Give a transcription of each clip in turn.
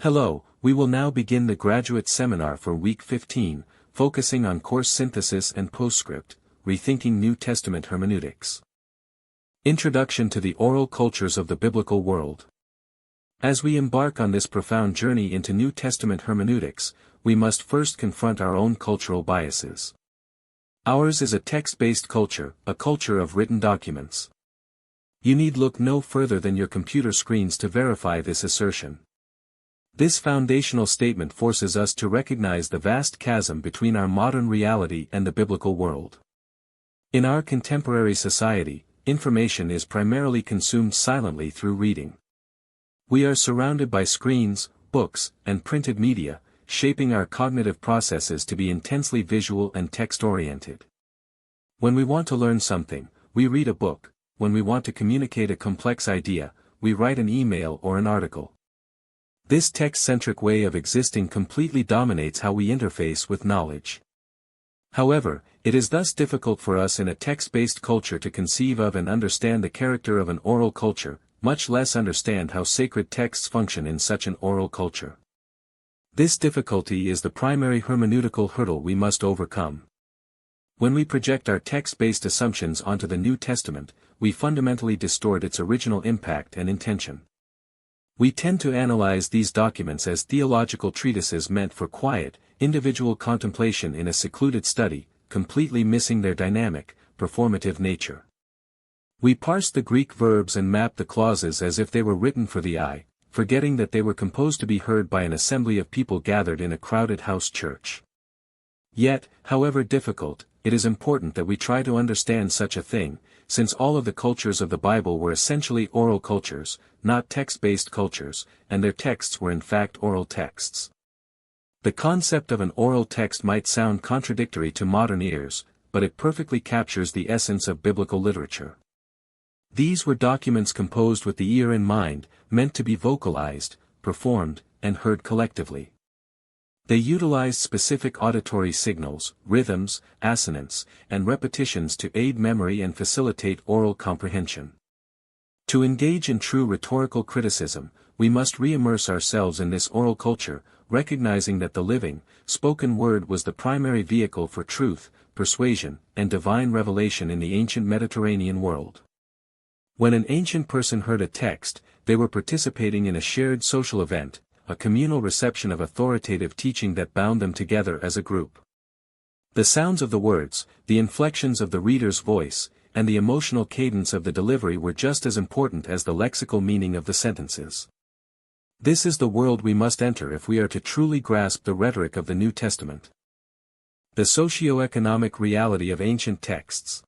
Hello, we will now begin the graduate seminar for week 15, focusing on course synthesis and postscript, rethinking New Testament hermeneutics. Introduction to the oral cultures of the biblical world. As we embark on this profound journey into New Testament hermeneutics, we must first confront our own cultural biases. Ours is a text-based culture, a culture of written documents. You need look no further than your computer screens to verify this assertion. This foundational statement forces us to recognize the vast chasm between our modern reality and the biblical world. In our contemporary society, information is primarily consumed silently through reading. We are surrounded by screens, books, and printed media, shaping our cognitive processes to be intensely visual and text-oriented. When we want to learn something, we read a book. When we want to communicate a complex idea, we write an email or an article. This text-centric way of existing completely dominates how we interface with knowledge. However, it is thus difficult for us in a text-based culture to conceive of and understand the character of an oral culture, much less understand how sacred texts function in such an oral culture. This difficulty is the primary hermeneutical hurdle we must overcome. When we project our text-based assumptions onto the New Testament, we fundamentally distort its original impact and intention. We tend to analyze these documents as theological treatises meant for quiet, individual contemplation in a secluded study, completely missing their dynamic, performative nature. We parse the Greek verbs and map the clauses as if they were written for the eye, forgetting that they were composed to be heard by an assembly of people gathered in a crowded house church. Yet, however difficult, it is important that we try to understand such a thing, since all of the cultures of the Bible were essentially oral cultures, not text-based cultures, and their texts were in fact oral texts. The concept of an oral text might sound contradictory to modern ears, but it perfectly captures the essence of biblical literature. These were documents composed with the ear in mind, meant to be vocalized, performed, and heard collectively. They utilized specific auditory signals, rhythms, assonance, and repetitions to aid memory and facilitate oral comprehension. To engage in true rhetorical criticism, we must re-immerse ourselves in this oral culture, recognizing that the living, spoken word was the primary vehicle for truth, persuasion, and divine revelation in the ancient Mediterranean world. When an ancient person heard a text, they were participating in a shared social event, a communal reception of authoritative teaching that bound them together as a group. The sounds of the words, the inflections of the reader's voice, and the emotional cadence of the delivery were just as important as the lexical meaning of the sentences. This is the world we must enter if we are to truly grasp the rhetoric of the New Testament. The socio-economic reality of ancient texts.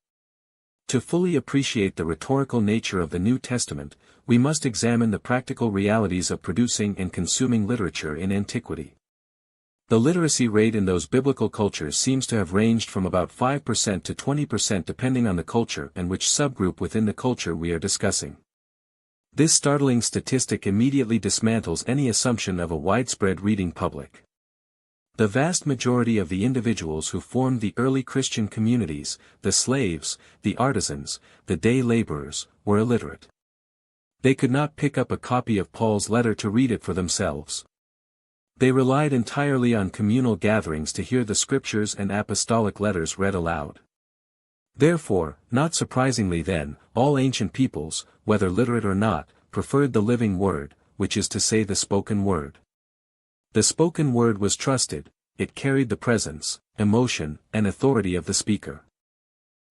To fully appreciate the rhetorical nature of the New Testament, we must examine the practical realities of producing and consuming literature in antiquity. The literacy rate in those biblical cultures seems to have ranged from about 5% to 20% depending on the culture and which subgroup within the culture we are discussing. This startling statistic immediately dismantles any assumption of a widespread reading public. The vast majority of the individuals who formed the early Christian communities, the slaves, the artisans, the day laborers, were illiterate. They could not pick up a copy of Paul's letter to read it for themselves. They relied entirely on communal gatherings to hear the scriptures and apostolic letters read aloud. Therefore, not surprisingly then, all ancient peoples, whether literate or not, preferred the living word, which is to say the spoken word. The spoken word was trusted, it carried the presence, emotion, and authority of the speaker.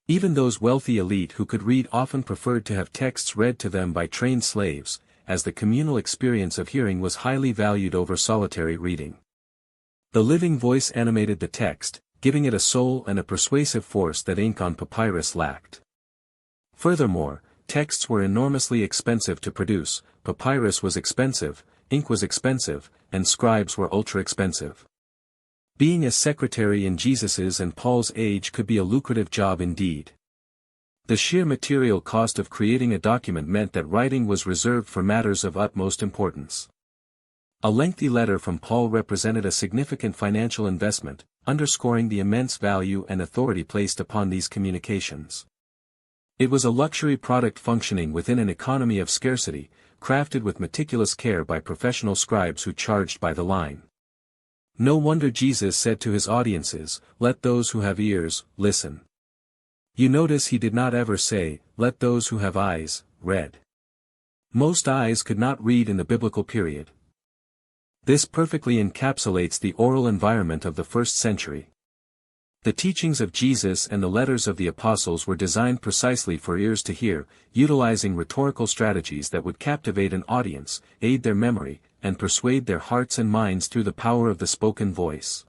Even those wealthy elite who could read often preferred to have texts read to them by trained slaves, as the communal experience of hearing was highly valued over solitary reading. The living voice animated the text, giving it a soul and a persuasive force that ink on papyrus lacked. Furthermore, texts were enormously expensive to produce, papyrus was expensive, ink was expensive, and scribes were ultra-expensive. Being a secretary in Jesus's and Paul's age could be a lucrative job indeed. The sheer material cost of creating a document meant that writing was reserved for matters of utmost importance. A lengthy letter from Paul represented a significant financial investment, underscoring the immense value and authority placed upon these communications. It was a luxury product functioning within an economy of scarcity, crafted with meticulous care by professional scribes who charged by the line. No wonder Jesus said to his audiences, "Let those who have ears, listen." You notice he did not ever say, "Let those who have eyes, read." Most eyes could not read in the biblical period. This perfectly encapsulates the oral environment of the first century. The teachings of Jesus and the letters of the apostles were designed precisely for ears to hear, utilizing rhetorical strategies that would captivate an audience, aid their memory, and persuade their hearts and minds through the power of the spoken voice.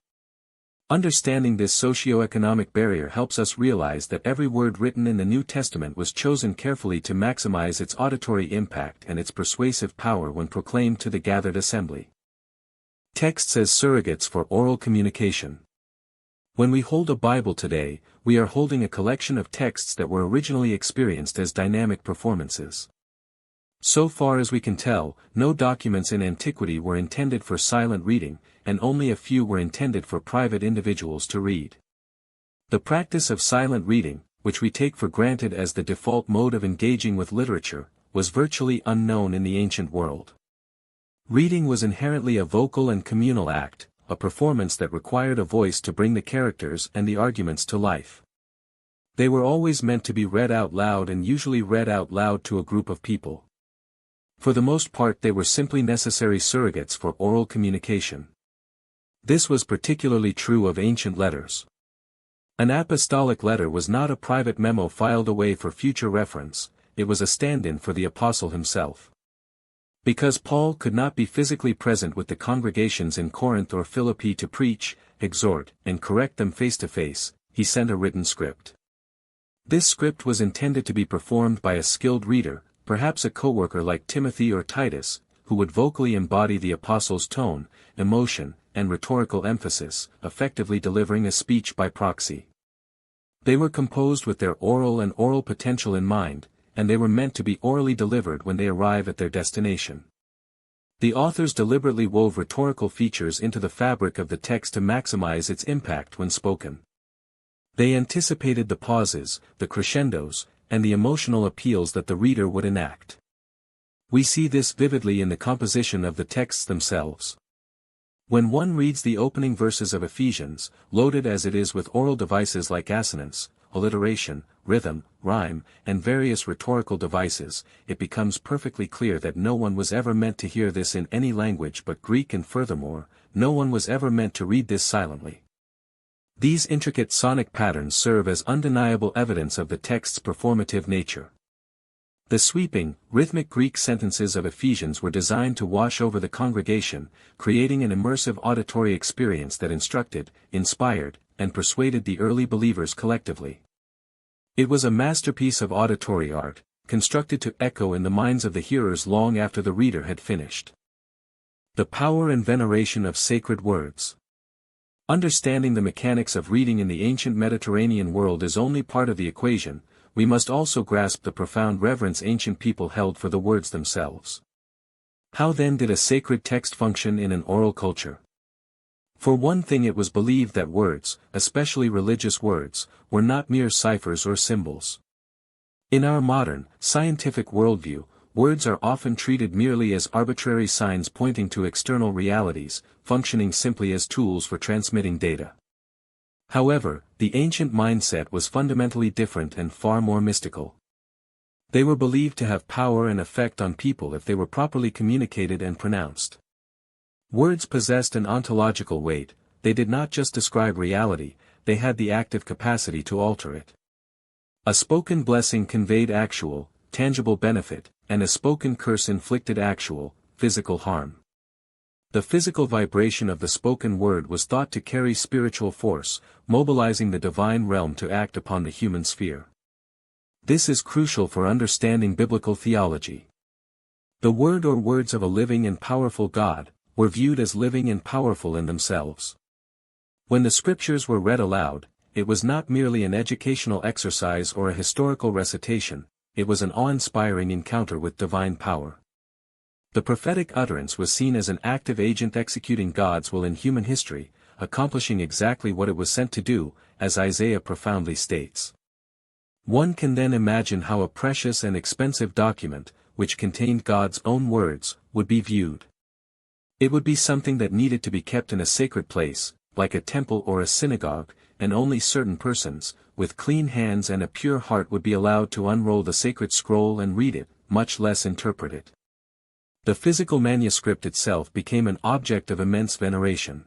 Understanding this socio-economic barrier helps us realize that every word written in the New Testament was chosen carefully to maximize its auditory impact and its persuasive power when proclaimed to the gathered assembly. Texts as surrogates for oral communication. When we hold a Bible today, we are holding a collection of texts that were originally experienced as dynamic performances. So far as we can tell, no documents in antiquity were intended for silent reading, and only a few were intended for private individuals to read. The practice of silent reading, which we take for granted as the default mode of engaging with literature, was virtually unknown in the ancient world. Reading was inherently a vocal and communal act, a performance that required a voice to bring the characters and the arguments to life. They were always meant to be read out loud and usually read out loud to a group of people. For the most part they were simply necessary surrogates for oral communication. This was particularly true of ancient letters. An apostolic letter was not a private memo filed away for future reference, it was a stand-in for the apostle himself. Because Paul could not be physically present with the congregations in Corinth or Philippi to preach, exhort, and correct them face to face, he sent a written script. This script was intended to be performed by a skilled reader, perhaps a co-worker like Timothy or Titus, who would vocally embody the apostle's tone, emotion, and rhetorical emphasis, effectively delivering a speech by proxy. They were composed with their oral potential in mind, and they were meant to be orally delivered when they arrive at their destination. The authors deliberately wove rhetorical features into the fabric of the text to maximize its impact when spoken. They anticipated the pauses, the crescendos, and the emotional appeals that the reader would enact. We see this vividly in the composition of the texts themselves. When one reads the opening verses of Ephesians, loaded as it is with oral devices like assonance, alliteration, rhythm, rhyme, and various rhetorical devices, it becomes perfectly clear that no one was ever meant to hear this in any language but Greek, and furthermore, no one was ever meant to read this silently. These intricate sonic patterns serve as undeniable evidence of the text's performative nature. The sweeping, rhythmic Greek sentences of Ephesians were designed to wash over the congregation, creating an immersive auditory experience that instructed, inspired, and persuaded the early believers collectively. It was a masterpiece of auditory art, constructed to echo in the minds of the hearers long after the reader had finished. The power and veneration of sacred words. Understanding the mechanics of reading in the ancient Mediterranean world is only part of the equation, we must also grasp the profound reverence ancient people held for the words themselves. How then did a sacred text function in an oral culture? For one thing, it was believed that words, especially religious words, were not mere ciphers or symbols. In our modern, scientific worldview, words are often treated merely as arbitrary signs pointing to external realities, functioning simply as tools for transmitting data. However, the ancient mindset was fundamentally different and far more mystical. They were believed to have power and effect on people if they were properly communicated and pronounced. Words possessed an ontological weight, they did not just describe reality, they had the active capacity to alter it. A spoken blessing conveyed actual, tangible benefit, and a spoken curse inflicted actual, physical harm. The physical vibration of the spoken word was thought to carry spiritual force, mobilizing the divine realm to act upon the human sphere. This is crucial for understanding biblical theology. The word or words of a living and powerful God were viewed as living and powerful in themselves. When the scriptures were read aloud, it was not merely an educational exercise or a historical recitation, it was an awe-inspiring encounter with divine power. The prophetic utterance was seen as an active agent executing God's will in human history, accomplishing exactly what it was sent to do, as Isaiah profoundly states. One can then imagine how a precious and expensive document, which contained God's own words, would be viewed. It would be something that needed to be kept in a sacred place, like a temple or a synagogue, and only certain persons, with clean hands and a pure heart would be allowed to unroll the sacred scroll and read it, much less interpret it. The physical manuscript itself became an object of immense veneration.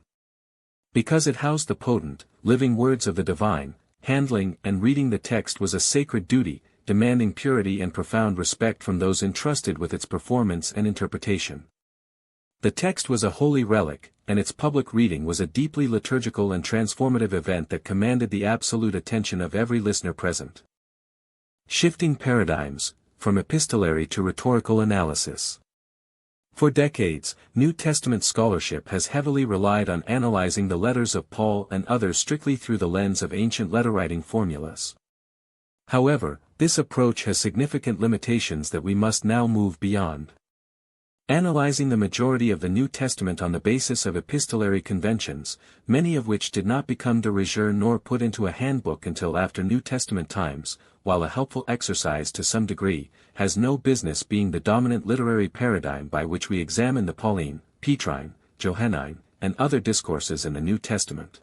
Because it housed the potent, living words of the divine, handling and reading the text was a sacred duty, demanding purity and profound respect from those entrusted with its performance and interpretation. The text was a holy relic, and its public reading was a deeply liturgical and transformative event that commanded the absolute attention of every listener present. Shifting paradigms, from epistolary to rhetorical analysis. For decades, New Testament scholarship has heavily relied on analyzing the letters of Paul and others strictly through the lens of ancient letterwriting formulas. However, this approach has significant limitations that we must now move beyond. Analyzing the majority of the New Testament on the basis of epistolary conventions, many of which did not become de rigueur nor put into a handbook until after New Testament times, while a helpful exercise to some degree, has no business being the dominant literary paradigm by which we examine the Pauline, Petrine, Johannine, and other discourses in the New Testament.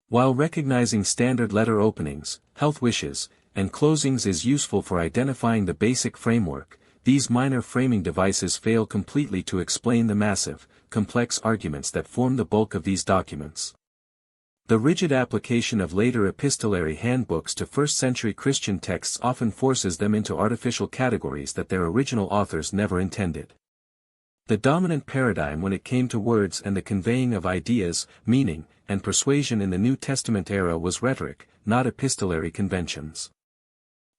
While recognizing standard letter openings, health wishes, and closings is useful for identifying the basic framework, these minor framing devices fail completely to explain the massive, complex arguments that form the bulk of these documents. The rigid application of later epistolary handbooks to first-century Christian texts often forces them into artificial categories that their original authors never intended. The dominant paradigm when it came to words and the conveying of ideas, meaning, and persuasion in the New Testament era was rhetoric, not epistolary conventions.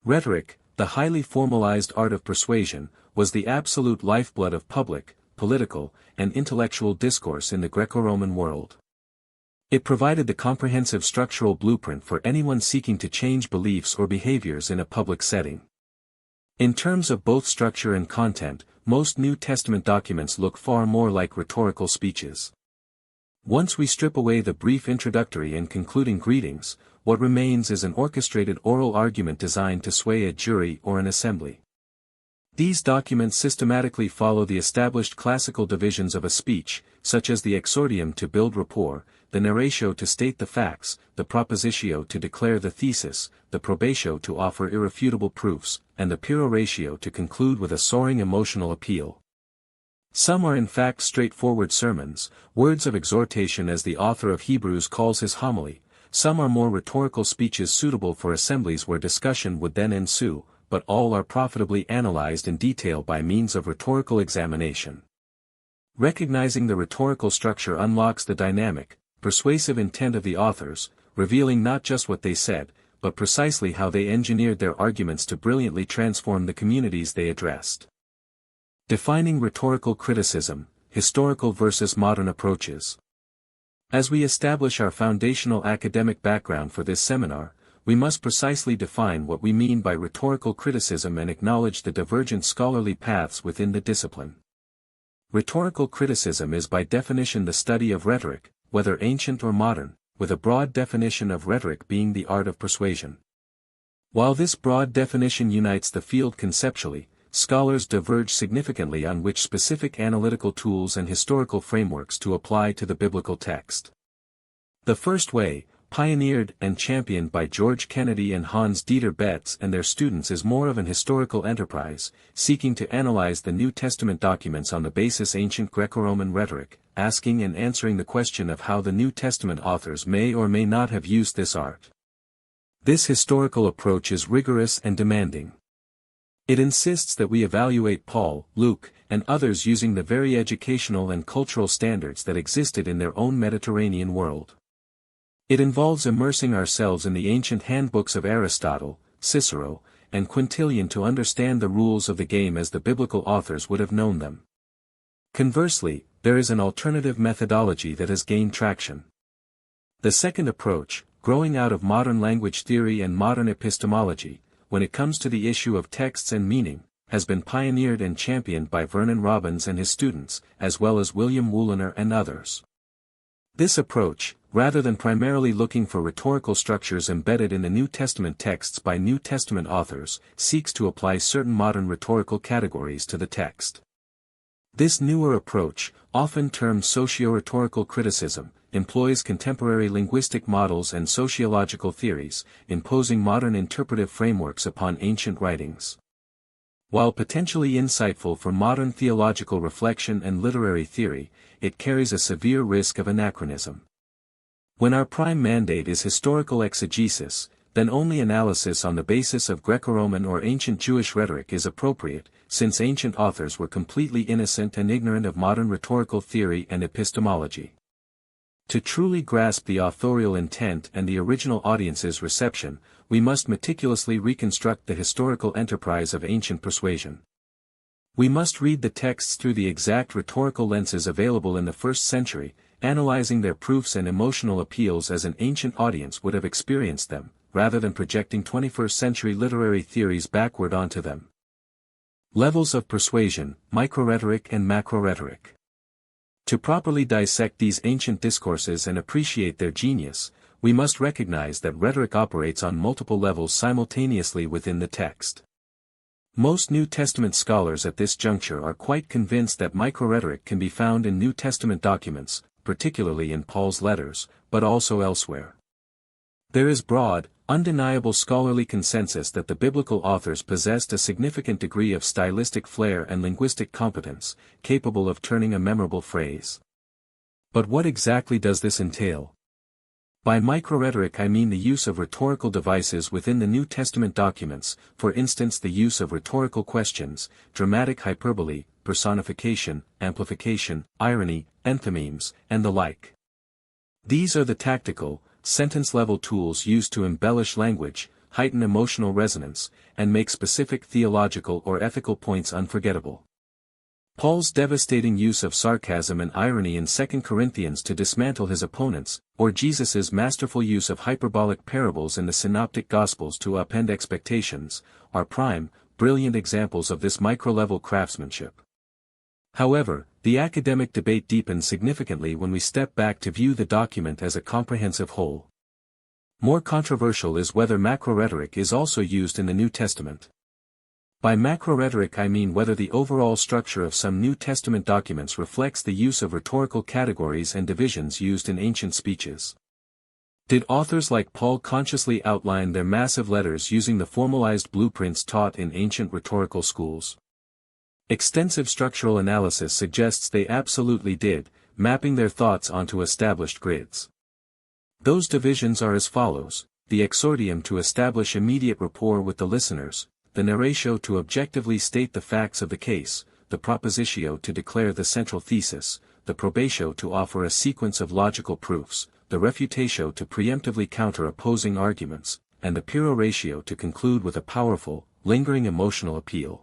Rhetoric, the highly formalized art of persuasion, was the absolute lifeblood of public, political, and intellectual discourse in the Greco-Roman world. It provided the comprehensive structural blueprint for anyone seeking to change beliefs or behaviors in a public setting. In terms of both structure and content, most New Testament documents look far more like rhetorical speeches. Once we strip away the brief introductory and concluding greetings, what remains is an orchestrated oral argument designed to sway a jury or an assembly. These documents systematically follow the established classical divisions of a speech, such as the exordium to build rapport, the narratio to state the facts, the propositio to declare the thesis, the probatio to offer irrefutable proofs, and the peroratio to conclude with a soaring emotional appeal. Some are in fact straightforward sermons, words of exhortation as the author of Hebrews calls his homily. Some are more rhetorical speeches suitable for assemblies where discussion would then ensue, but all are profitably analyzed in detail by means of rhetorical examination. Recognizing the rhetorical structure unlocks the dynamic, persuasive intent of the authors, revealing not just what they said, but precisely how they engineered their arguments to brilliantly transform the communities they addressed. Defining rhetorical criticism, historical versus modern approaches. As we establish our foundational academic background for this seminar, we must precisely define what we mean by rhetorical criticism and acknowledge the divergent scholarly paths within the discipline. Rhetorical criticism is by definition the study of rhetoric, whether ancient or modern, with a broad definition of rhetoric being the art of persuasion. While this broad definition unites the field conceptually, scholars diverge significantly on which specific analytical tools and historical frameworks to apply to the biblical text. The first way, pioneered and championed by George Kennedy and Hans Dieter Betz and their students, is more of an historical enterprise, seeking to analyze the New Testament documents on the basis ancient Greco-Roman rhetoric, asking and answering the question of how the New Testament authors may or may not have used this art. This historical approach is rigorous and demanding. It insists that we evaluate Paul, Luke, and others using the very educational and cultural standards that existed in their own Mediterranean world. It involves immersing ourselves in the ancient handbooks of Aristotle, Cicero, and Quintilian to understand the rules of the game as the biblical authors would have known them. Conversely, there is an alternative methodology that has gained traction. The second approach, growing out of modern language theory and modern epistemology, when it comes to the issue of texts and meaning, has been pioneered and championed by Vernon Robbins and his students, as well as William Wooliner and others. This approach, rather than primarily looking for rhetorical structures embedded in the New Testament texts by New Testament authors, seeks to apply certain modern rhetorical categories to the text. This newer approach, often termed socio-rhetorical criticism, employs contemporary linguistic models and sociological theories, imposing modern interpretive frameworks upon ancient writings. While potentially insightful for modern theological reflection and literary theory, it carries a severe risk of anachronism. When our prime mandate is historical exegesis, then only analysis on the basis of Greco-Roman or ancient Jewish rhetoric is appropriate, since ancient authors were completely innocent and ignorant of modern rhetorical theory and epistemology. To truly grasp the authorial intent and the original audience's reception, we must meticulously reconstruct the historical enterprise of ancient persuasion. We must read the texts through the exact rhetorical lenses available in the first century, analyzing their proofs and emotional appeals as an ancient audience would have experienced them, rather than projecting 21st-century literary theories backward onto them. Levels of persuasion, micro-rhetoric and macro-rhetoric. To properly dissect these ancient discourses and appreciate their genius, we must recognize that rhetoric operates on multiple levels simultaneously within the text. Most New Testament scholars at this juncture are quite convinced that micro-rhetoric can be found in New Testament documents, particularly in Paul's letters, but also elsewhere. There is broad, undeniable scholarly consensus that the biblical authors possessed a significant degree of stylistic flair and linguistic competence, capable of turning a memorable phrase. But what exactly does this entail? By micro-rhetoric I mean the use of rhetorical devices within the New Testament documents, for instance the use of rhetorical questions, dramatic hyperbole, personification, amplification, irony, enthymemes, and the like. These are the tactical, sentence-level tools used to embellish language, heighten emotional resonance, and make specific theological or ethical points unforgettable. Paul's devastating use of sarcasm and irony in 2 Corinthians to dismantle his opponents, or Jesus' masterful use of hyperbolic parables in the Synoptic Gospels to upend expectations, are prime, brilliant examples of this micro-level craftsmanship. However, the academic debate deepens significantly when we step back to view the document as a comprehensive whole. More controversial is whether macro-rhetoric is also used in the New Testament. By macro-rhetoric I mean whether the overall structure of some New Testament documents reflects the use of rhetorical categories and divisions used in ancient speeches. Did authors like Paul consciously outline their massive letters using the formalized blueprints taught in ancient rhetorical schools? Extensive structural analysis suggests they absolutely did, mapping their thoughts onto established grids. Those divisions are as follows: the exordium to establish immediate rapport with the listeners, the narratio to objectively state the facts of the case, the propositio to declare the central thesis, the probatio to offer a sequence of logical proofs, the refutatio to preemptively counter opposing arguments, and the peroratio to conclude with a powerful, lingering emotional appeal.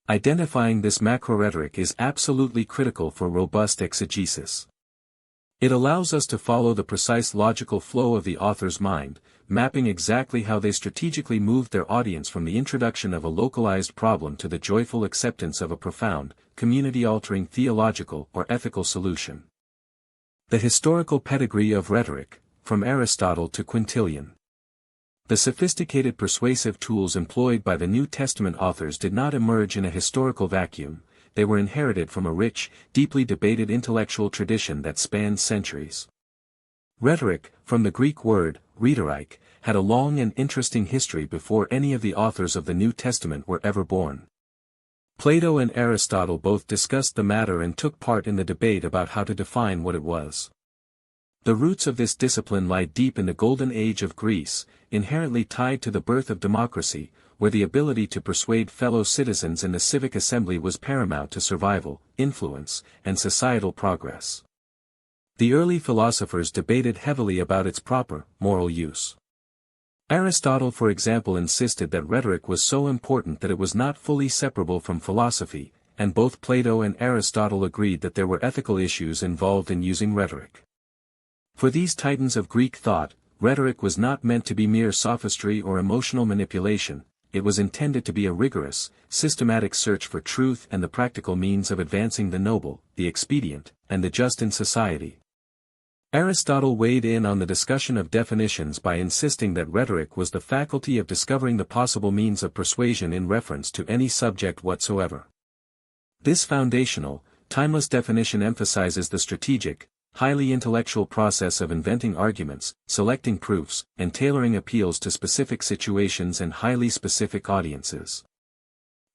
Identifying this macro-rhetoric is absolutely critical for robust exegesis. It allows us to follow the precise logical flow of the author's mind, mapping exactly how they strategically moved their audience from the introduction of a localized problem to the joyful acceptance of a profound, community-altering theological or ethical solution. The historical pedigree of rhetoric, from Aristotle to Quintilian. The sophisticated persuasive tools employed by the New Testament authors did not emerge in a historical vacuum. They were inherited from a rich, deeply debated intellectual tradition that spanned centuries. Rhetoric, from the Greek word, rhetoric, had a long and interesting history before any of the authors of the New Testament were ever born. Plato and Aristotle both discussed the matter and took part in the debate about how to define what it was. The roots of this discipline lie deep in the Golden Age of Greece, inherently tied to the birth of democracy, where the ability to persuade fellow citizens in the civic assembly was paramount to survival, influence, and societal progress. The early philosophers debated heavily about its proper, moral use. Aristotle for example insisted that rhetoric was so important that it was not fully separable from philosophy, and both Plato and Aristotle agreed that there were ethical issues involved in using rhetoric. For these titans of Greek thought, rhetoric was not meant to be mere sophistry or emotional manipulation. It was intended to be a rigorous, systematic search for truth and the practical means of advancing the noble, the expedient, and the just in society. Aristotle weighed in on the discussion of definitions by insisting that rhetoric was the faculty of discovering the possible means of persuasion in reference to any subject whatsoever. This foundational, timeless definition emphasizes the strategic, highly intellectual process of inventing arguments, selecting proofs, and tailoring appeals to specific situations and highly specific audiences.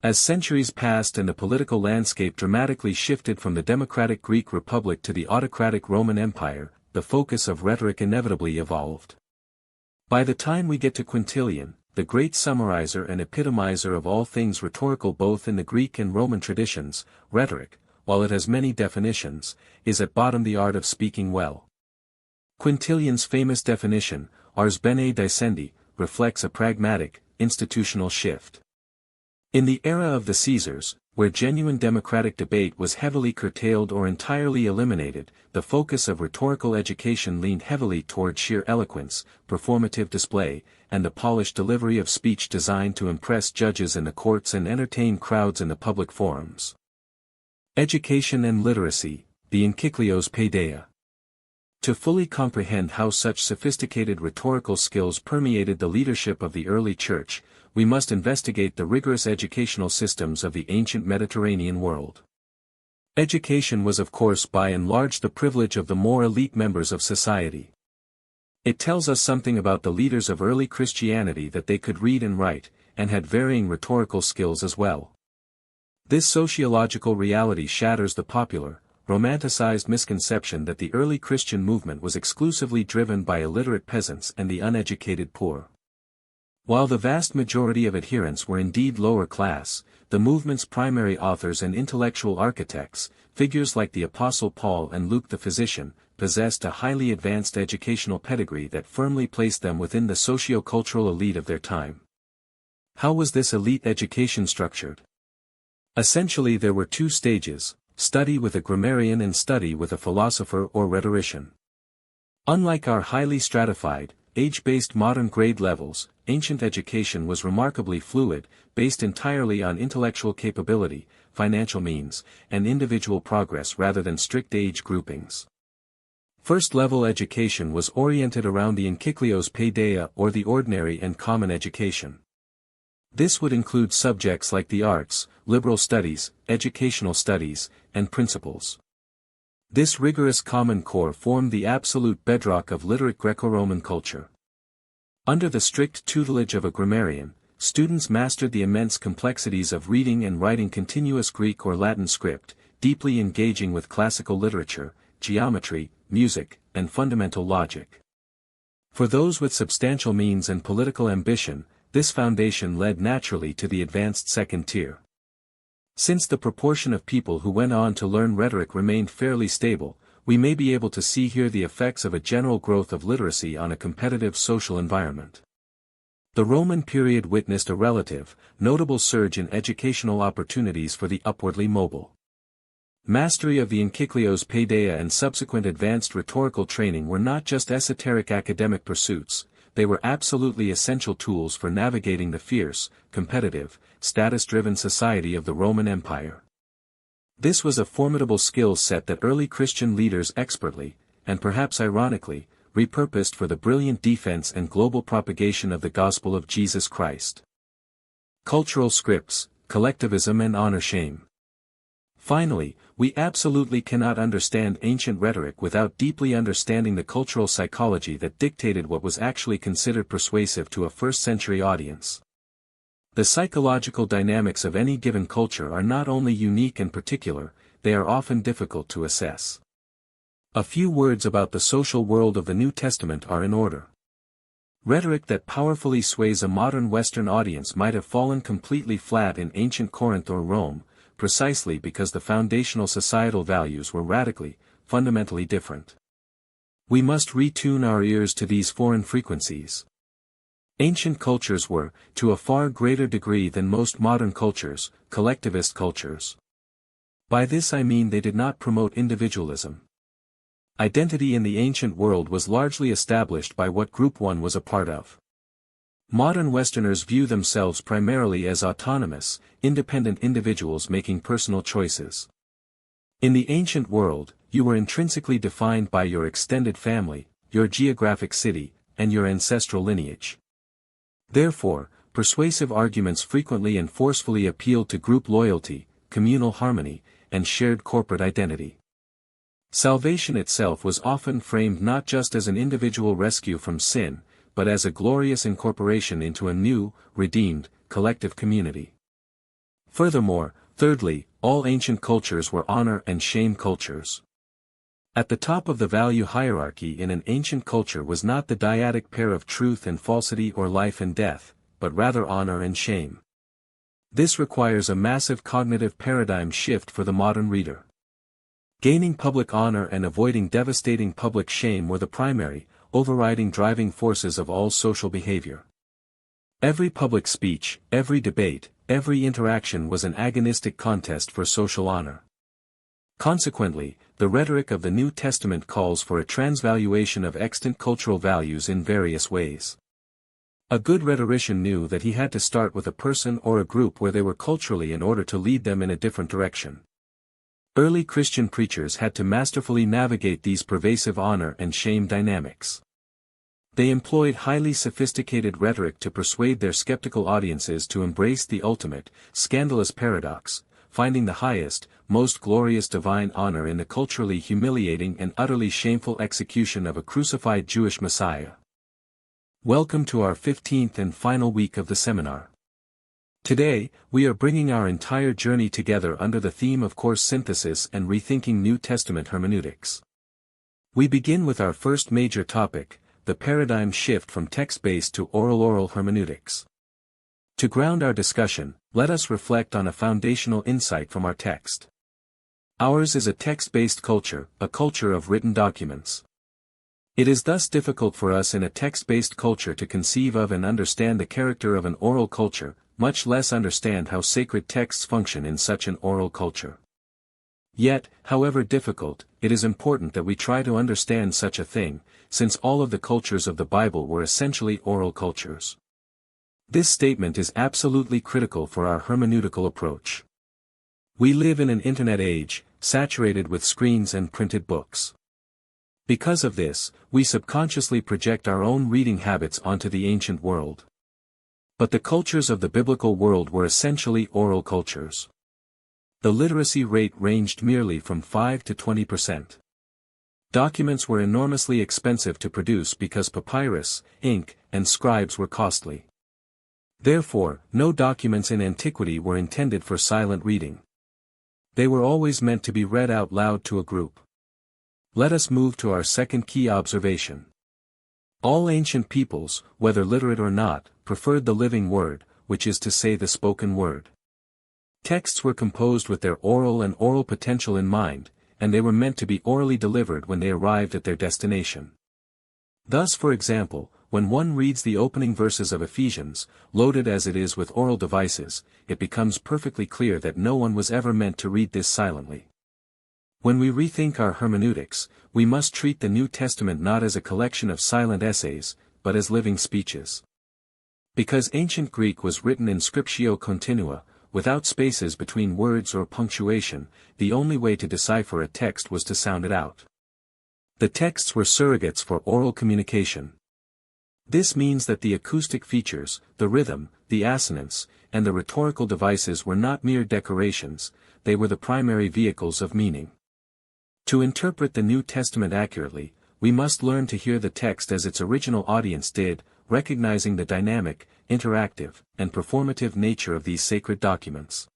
As centuries passed and the political landscape dramatically shifted from the democratic Greek Republic to the autocratic Roman Empire, the focus of rhetoric inevitably evolved. By the time we get to Quintilian, the great summarizer and epitomizer of all things rhetorical both in the Greek and Roman traditions, rhetoric, while it has many definitions, is at bottom the art of speaking well. Quintilian's famous definition, ars bene dicendi, reflects a pragmatic, institutional shift. In the era of the Caesars, where genuine democratic debate was heavily curtailed or entirely eliminated, the focus of rhetorical education leaned heavily toward sheer eloquence, performative display, and the polished delivery of speech designed to impress judges in the courts and entertain crowds in the public forums. Education and literacy, the enkycleos paideia. To fully comprehend how such sophisticated rhetorical skills permeated the leadership of the early church, we must investigate the rigorous educational systems of the ancient Mediterranean world. Education was of course by and large the privilege of the more elite members of society. It tells us something about the leaders of early Christianity that they could read and write, and had varying rhetorical skills as well. This sociological reality shatters the popular, romanticized misconception that the early Christian movement was exclusively driven by illiterate peasants and the uneducated poor. While the vast majority of adherents were indeed lower class, the movement's primary authors and intellectual architects, figures like the Apostle Paul and Luke the physician, possessed a highly advanced educational pedigree that firmly placed them within the socio-cultural elite of their time. How was this elite education structured? Essentially there were two stages, study with a grammarian and study with a philosopher or rhetorician. Unlike our highly stratified, age-based modern grade levels, ancient education was remarkably fluid, based entirely on intellectual capability, financial means, and individual progress rather than strict age groupings. First-level education was oriented around the enkycleos paideia or the ordinary and common education. This would include subjects like the arts, liberal studies, educational studies, and principles. This rigorous common core formed the absolute bedrock of literate Greco-Roman culture. Under the strict tutelage of a grammarian, students mastered the immense complexities of reading and writing continuous Greek or Latin script, deeply engaging with classical literature, geometry, music, and fundamental logic. For those with substantial means and political ambition, this foundation led naturally to the advanced second tier. Since the proportion of people who went on to learn rhetoric remained fairly stable, we may be able to see here the effects of a general growth of literacy on a competitive social environment. The Roman period witnessed a relative, notable surge in educational opportunities for the upwardly mobile. Mastery of the enkycleos paideia and subsequent advanced rhetorical training were not just esoteric academic pursuits, they were absolutely essential tools for navigating the fierce, competitive, status-driven society of the Roman Empire. This was a formidable skill set that early Christian leaders expertly, and perhaps ironically, repurposed for the brilliant defense and global propagation of the gospel of Jesus Christ. Cultural scripts, collectivism and honor-shame. Finally, we absolutely cannot understand ancient rhetoric without deeply understanding the cultural psychology that dictated what was actually considered persuasive to a first-century audience. The psychological dynamics of any given culture are not only unique and particular, they are often difficult to assess. A few words about the social world of the New Testament are in order. Rhetoric that powerfully sways a modern Western audience might have fallen completely flat in ancient Corinth or Rome, precisely because the foundational societal values were radically, fundamentally different. We must retune our ears to these foreign frequencies. Ancient cultures were, to a far greater degree than most modern cultures, collectivist cultures. By this I mean they did not promote individualism. Identity in the ancient world was largely established by what group one was a part of. Modern Westerners view themselves primarily as autonomous, independent individuals making personal choices. In the ancient world, you were intrinsically defined by your extended family, your geographic city, and your ancestral lineage. Therefore, persuasive arguments frequently and forcefully appealed to group loyalty, communal harmony, and shared corporate identity. Salvation itself was often framed not just as an individual rescue from sin, but as a glorious incorporation into a new, redeemed, collective community. Furthermore, thirdly, all ancient cultures were honor and shame cultures. At the top of the value hierarchy in an ancient culture was not the dyadic pair of truth and falsity or life and death, but rather honor and shame. This requires a massive cognitive paradigm shift for the modern reader. Gaining public honor and avoiding devastating public shame were the primary, overriding driving forces of all social behavior. Every public speech, every debate, every interaction was an agonistic contest for social honor. Consequently, the rhetoric of the New Testament calls for a transvaluation of extant cultural values in various ways. A good rhetorician knew that he had to start with a person or a group where they were culturally in order to lead them in a different direction. Early Christian preachers had to masterfully navigate these pervasive honor and shame dynamics. They employed highly sophisticated rhetoric to persuade their skeptical audiences to embrace the ultimate, scandalous paradox, finding the highest, most glorious divine honor in the culturally humiliating and utterly shameful execution of a crucified Jewish Messiah. Welcome to our 15th and final week of the seminar. Today, we are bringing our entire journey together under the theme of course synthesis and rethinking New Testament hermeneutics. We begin with our first major topic, the paradigm shift from text-based to oral hermeneutics. To ground our discussion, let us reflect on a foundational insight from our text. Ours is a text-based culture, a culture of written documents. It is thus difficult for us in a text-based culture to conceive of and understand the character of an oral culture, much less understand how sacred texts function in such an oral culture. Yet, however difficult, it is important that we try to understand such a thing, since all of the cultures of the Bible were essentially oral cultures. This statement is absolutely critical for our hermeneutical approach. We live in an internet age, saturated with screens and printed books. Because of this, we subconsciously project our own reading habits onto the ancient world. But the cultures of the biblical world were essentially oral cultures. The literacy rate ranged merely from 5 to 20%. Documents were enormously expensive to produce because papyrus, ink, and scribes were costly. Therefore, no documents in antiquity were intended for silent reading. They were always meant to be read out loud to a group. Let us move to our second key observation. All ancient peoples, whether literate or not, preferred the living word, which is to say the spoken word. Texts were composed with their oral potential in mind, and they were meant to be orally delivered when they arrived at their destination. Thus, for example, when one reads the opening verses of Ephesians, loaded as it is with oral devices, it becomes perfectly clear that no one was ever meant to read this silently. When we rethink our hermeneutics, we must treat the New Testament not as a collection of silent essays, but as living speeches. Because ancient Greek was written in scriptio continua, without spaces between words or punctuation, the only way to decipher a text was to sound it out. The texts were surrogates for oral communication. This means that the acoustic features, the rhythm, the assonance, and the rhetorical devices were not mere decorations, they were the primary vehicles of meaning. To interpret the New Testament accurately, we must learn to hear the text as its original audience did, recognizing the dynamic, interactive, and performative nature of these sacred documents.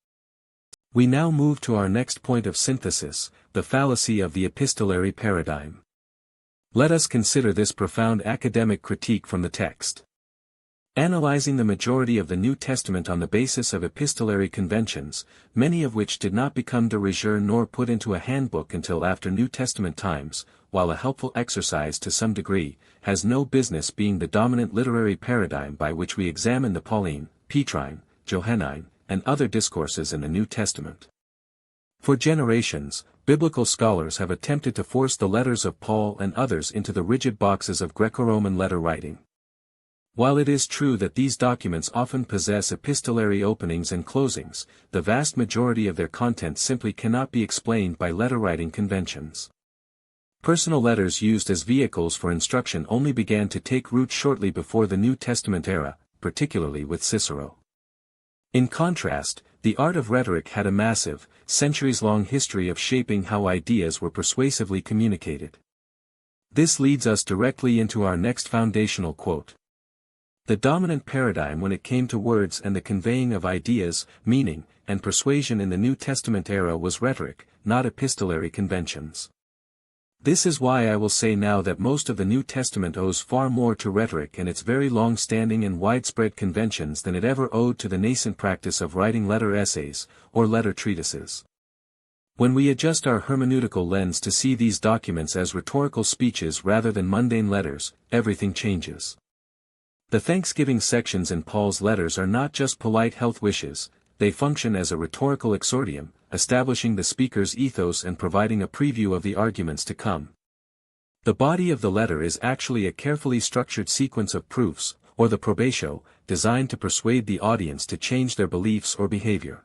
We now move to our next point of synthesis, the fallacy of the epistolary paradigm. Let us consider this profound academic critique from the text. Analyzing the majority of the New Testament on the basis of epistolary conventions, many of which did not become de rigueur nor put into a handbook until after New Testament times, while a helpful exercise to some degree, has no business being the dominant literary paradigm by which we examine the Pauline, Petrine, Johannine, and other discourses in the New Testament. For generations, biblical scholars have attempted to force the letters of Paul and others into the rigid boxes of Greco-Roman letter writing. While it is true that these documents often possess epistolary openings and closings, the vast majority of their content simply cannot be explained by letter-writing conventions. Personal letters used as vehicles for instruction only began to take root shortly before the New Testament era, particularly with Cicero. In contrast, the art of rhetoric had a massive, centuries-long history of shaping how ideas were persuasively communicated. This leads us directly into our next foundational quote. The dominant paradigm when it came to words and the conveying of ideas, meaning, and persuasion in the New Testament era was rhetoric, not epistolary conventions. This is why I will say now that most of the New Testament owes far more to rhetoric and its very long-standing and widespread conventions than it ever owed to the nascent practice of writing letter essays, or letter treatises. When we adjust our hermeneutical lens to see these documents as rhetorical speeches rather than mundane letters, everything changes. The Thanksgiving sections in Paul's letters are not just polite health wishes, they function as a rhetorical exordium, establishing the speaker's ethos and providing a preview of the arguments to come. The body of the letter is actually a carefully structured sequence of proofs, or the probatio, designed to persuade the audience to change their beliefs or behavior.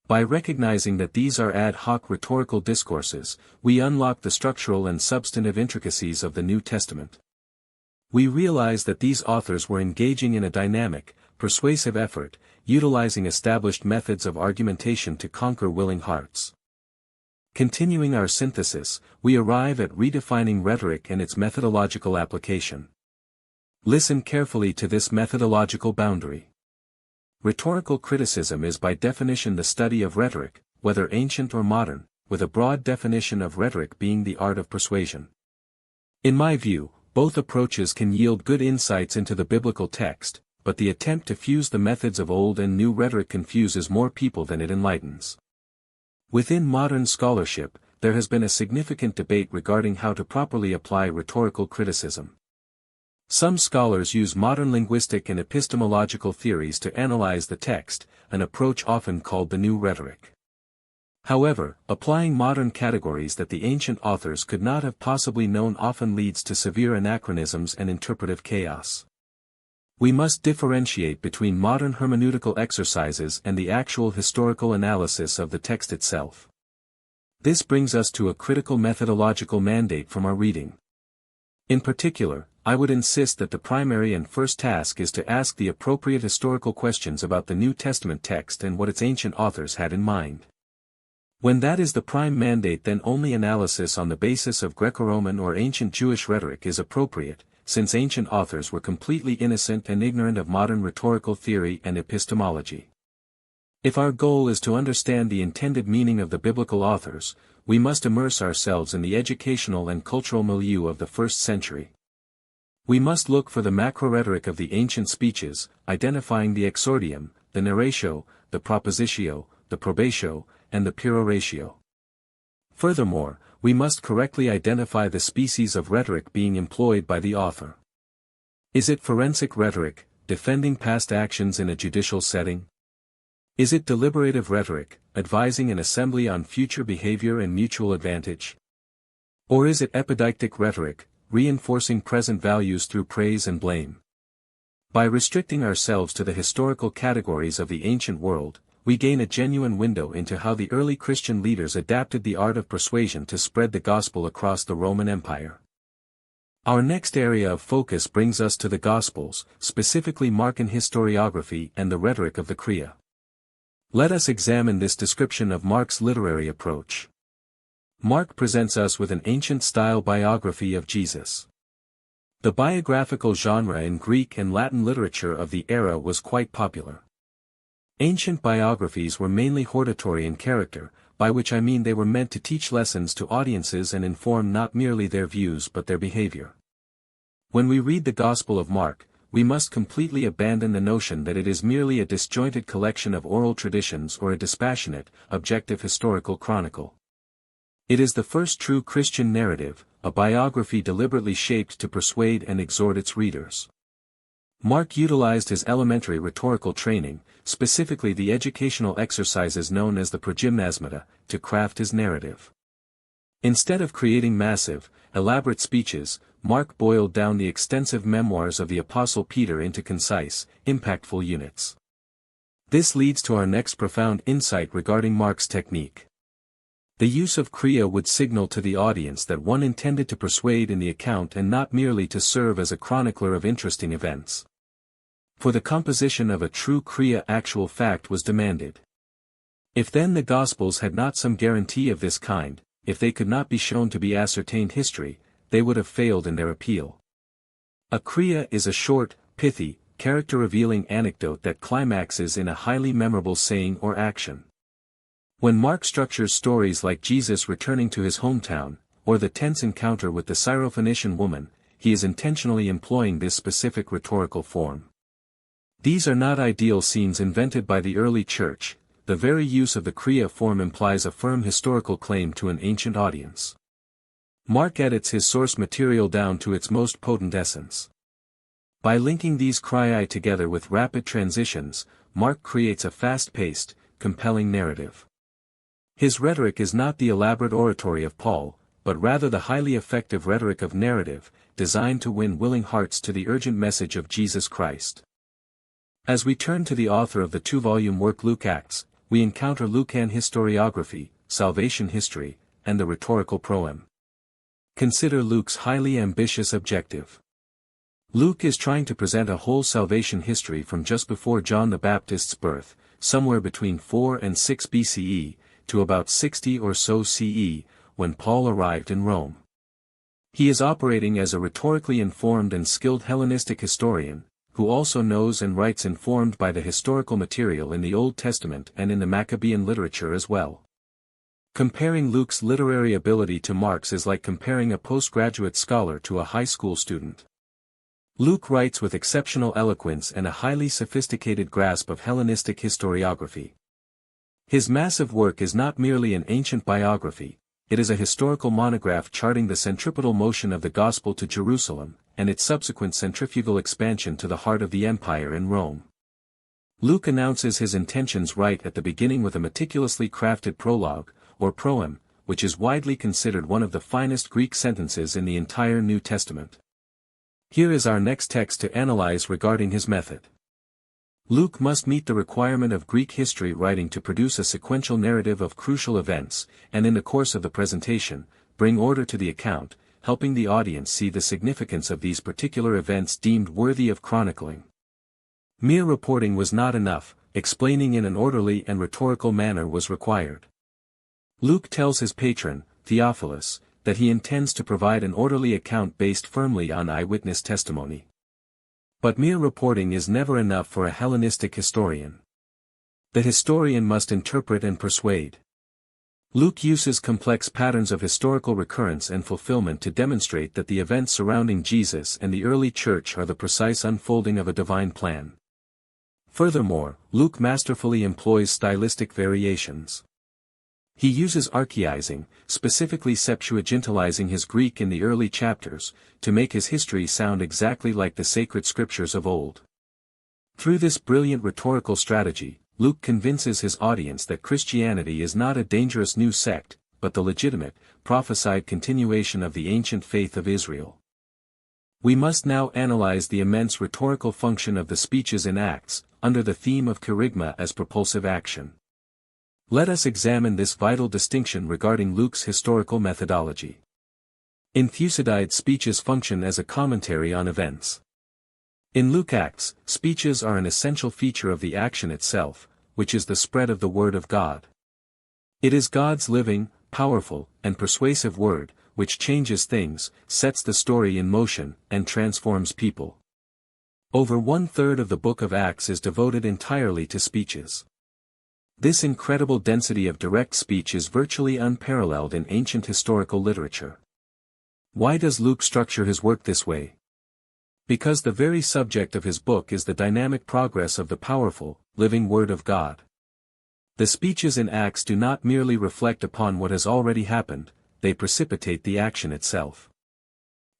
By recognizing that these are ad hoc rhetorical discourses, we unlock the structural and substantive intricacies of the New Testament. We realize that these authors were engaging in a dynamic, persuasive effort, utilizing established methods of argumentation to conquer willing hearts. Continuing our synthesis, we arrive at redefining rhetoric and its methodological application. Listen carefully to this methodological boundary. Rhetorical criticism is by definition the study of rhetoric, whether ancient or modern, with a broad definition of rhetoric being the art of persuasion. In my view, both approaches can yield good insights into the biblical text, but the attempt to fuse the methods of old and new rhetoric confuses more people than it enlightens. Within modern scholarship, there has been a significant debate regarding how to properly apply rhetorical criticism. Some scholars use modern linguistic and epistemological theories to analyze the text, an approach often called the new rhetoric. However, applying modern categories that the ancient authors could not have possibly known often leads to severe anachronisms and interpretive chaos. We must differentiate between modern hermeneutical exercises and the actual historical analysis of the text itself. This brings us to a critical methodological mandate from our reading. In particular, I would insist that the primary and first task is to ask the appropriate historical questions about the New Testament text and what its ancient authors had in mind. When that is the prime mandate, then only analysis on the basis of Greco-Roman or ancient Jewish rhetoric is appropriate, since ancient authors were completely innocent and ignorant of modern rhetorical theory and epistemology. If our goal is to understand the intended meaning of the biblical authors, we must immerse ourselves in the educational and cultural milieu of the first century. We must look for the macro-rhetoric of the ancient speeches, identifying the exordium, the narratio, the propositio, the probatio, and the peroratio. Furthermore, we must correctly identify the species of rhetoric being employed by the author. Is it forensic rhetoric, defending past actions in a judicial setting? Is it deliberative rhetoric, advising an assembly on future behavior and mutual advantage? Or is it epideictic rhetoric, reinforcing present values through praise and blame? By restricting ourselves to the historical categories of the ancient world, we gain a genuine window into how the early Christian leaders adapted the art of persuasion to spread the gospel across the Roman Empire. Our next area of focus brings us to the Gospels, specifically Markan historiography and the rhetoric of the Crea. Let us examine this description of Mark's literary approach. Mark presents us with an ancient-style biography of Jesus. The biographical genre in Greek and Latin literature of the era was quite popular. Ancient biographies were mainly hortatory in character, by which I mean they were meant to teach lessons to audiences and inform not merely their views but their behavior. When we read the Gospel of Mark, we must completely abandon the notion that it is merely a disjointed collection of oral traditions or a dispassionate, objective historical chronicle. It is the first true Christian narrative, a biography deliberately shaped to persuade and exhort its readers. Mark utilized his elementary rhetorical training, specifically the educational exercises known as the progymnasmata, to craft his narrative. Instead of creating massive, elaborate speeches, Mark boiled down the extensive memoirs of the Apostle Peter into concise, impactful units. This leads to our next profound insight regarding Mark's technique. The use of Kriya would signal to the audience that one intended to persuade in the account and not merely to serve as a chronicler of interesting events. For the composition of a true Kriya actual fact was demanded. If then the Gospels had not some guarantee of this kind, if they could not be shown to be ascertained history, they would have failed in their appeal. A Kriya is a short, pithy, character-revealing anecdote that climaxes in a highly memorable saying or action. When Mark structures stories like Jesus returning to his hometown, or the tense encounter with the Syrophoenician woman, he is intentionally employing this specific rhetorical form. These are not ideal scenes invented by the early church. The very use of the Kriya form implies a firm historical claim to an ancient audience. Mark edits his source material down to its most potent essence. By linking these Kriyae together with rapid transitions, Mark creates a fast-paced, compelling narrative. His rhetoric is not the elaborate oratory of Paul, but rather the highly effective rhetoric of narrative, designed to win willing hearts to the urgent message of Jesus Christ. As we turn to the author of the two-volume work Luke Acts, we encounter Lucan historiography, salvation history, and the rhetorical proem. Consider Luke's highly ambitious objective. Luke is trying to present a whole salvation history from just before John the Baptist's birth, somewhere between 4 and 6 BCE, to about 60 or so CE, when Paul arrived in Rome. He is operating as a rhetorically informed and skilled Hellenistic historian, who also knows and writes informed by the historical material in the Old Testament and in the Maccabean literature as well. Comparing Luke's literary ability to Mark's is like comparing a postgraduate scholar to a high school student. Luke writes with exceptional eloquence and a highly sophisticated grasp of Hellenistic historiography. His massive work is not merely an ancient biography, it is a historical monograph charting the centripetal motion of the gospel to Jerusalem, and its subsequent centrifugal expansion to the heart of the empire in Rome. Luke announces his intentions right at the beginning with a meticulously crafted prologue, or proem, which is widely considered one of the finest Greek sentences in the entire New Testament. Here is our next text to analyze regarding his method. Luke must meet the requirement of Greek history writing to produce a sequential narrative of crucial events, and in the course of the presentation, bring order to the account, helping the audience see the significance of these particular events deemed worthy of chronicling. Mere reporting was not enough, explaining in an orderly and rhetorical manner was required. Luke tells his patron, Theophilus, that he intends to provide an orderly account based firmly on eyewitness testimony. But mere reporting is never enough for a Hellenistic historian. The historian must interpret and persuade. Luke uses complex patterns of historical recurrence and fulfillment to demonstrate that the events surrounding Jesus and the early church are the precise unfolding of a divine plan. Furthermore, Luke masterfully employs stylistic variations. He uses archaizing, specifically Septuagintalizing his Greek in the early chapters, to make his history sound exactly like the sacred scriptures of old. Through this brilliant rhetorical strategy, Luke convinces his audience that Christianity is not a dangerous new sect, but the legitimate, prophesied continuation of the ancient faith of Israel. We must now analyze the immense rhetorical function of the speeches in Acts, under the theme of kerygma as propulsive action. Let us examine this vital distinction regarding Luke's historical methodology. In Thucydide, speeches function as a commentary on events. In Luke Acts, speeches are an essential feature of the action itself, which is the spread of the Word of God. It is God's living, powerful, and persuasive Word, which changes things, sets the story in motion, and transforms people. Over 1/3 of the book of Acts is devoted entirely to speeches. This incredible density of direct speech is virtually unparalleled in ancient historical literature. Why does Luke structure his work this way? Because the very subject of his book is the dynamic progress of the powerful, living Word of God. The speeches in Acts do not merely reflect upon what has already happened, they precipitate the action itself.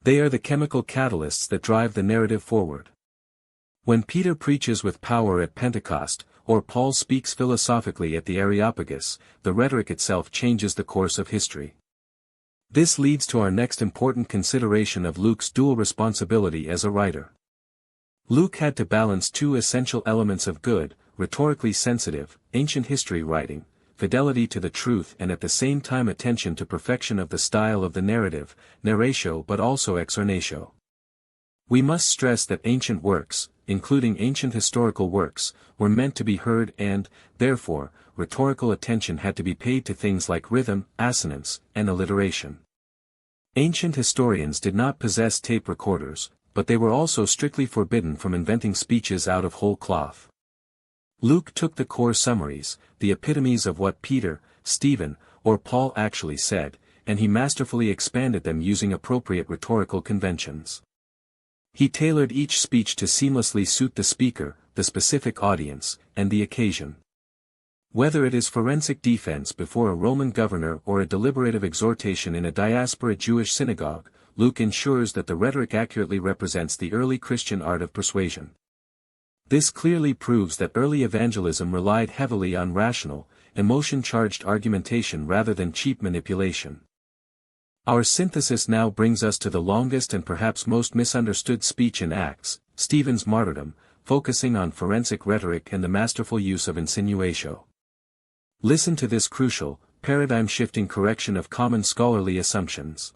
They are the chemical catalysts that drive the narrative forward. When Peter preaches with power at Pentecost, or Paul speaks philosophically at the Areopagus, the rhetoric itself changes the course of history. This leads to our next important consideration of Luke's dual responsibility as a writer. Luke had to balance two essential elements of good, rhetorically sensitive, ancient history writing, fidelity to the truth, and at the same time attention to perfection of the style of the narrative, narratio but also exornatio. We must stress that ancient works, including ancient historical works, were meant to be heard and, therefore, rhetorical attention had to be paid to things like rhythm, assonance, and alliteration. Ancient historians did not possess tape recorders, but they were also strictly forbidden from inventing speeches out of whole cloth. Luke took the core summaries, the epitomes of what Peter, Stephen, or Paul actually said, and he masterfully expanded them using appropriate rhetorical conventions. He tailored each speech to seamlessly suit the speaker, the specific audience, and the occasion. Whether it is forensic defense before a Roman governor or a deliberative exhortation in a diaspora Jewish synagogue, Luke ensures that the rhetoric accurately represents the early Christian art of persuasion. This clearly proves that early evangelism relied heavily on rational, emotion-charged argumentation rather than cheap manipulation. Our synthesis now brings us to the longest and perhaps most misunderstood speech in Acts, Stephen's martyrdom, focusing on forensic rhetoric and the masterful use of insinuatio. Listen to this crucial, paradigm-shifting correction of common scholarly assumptions.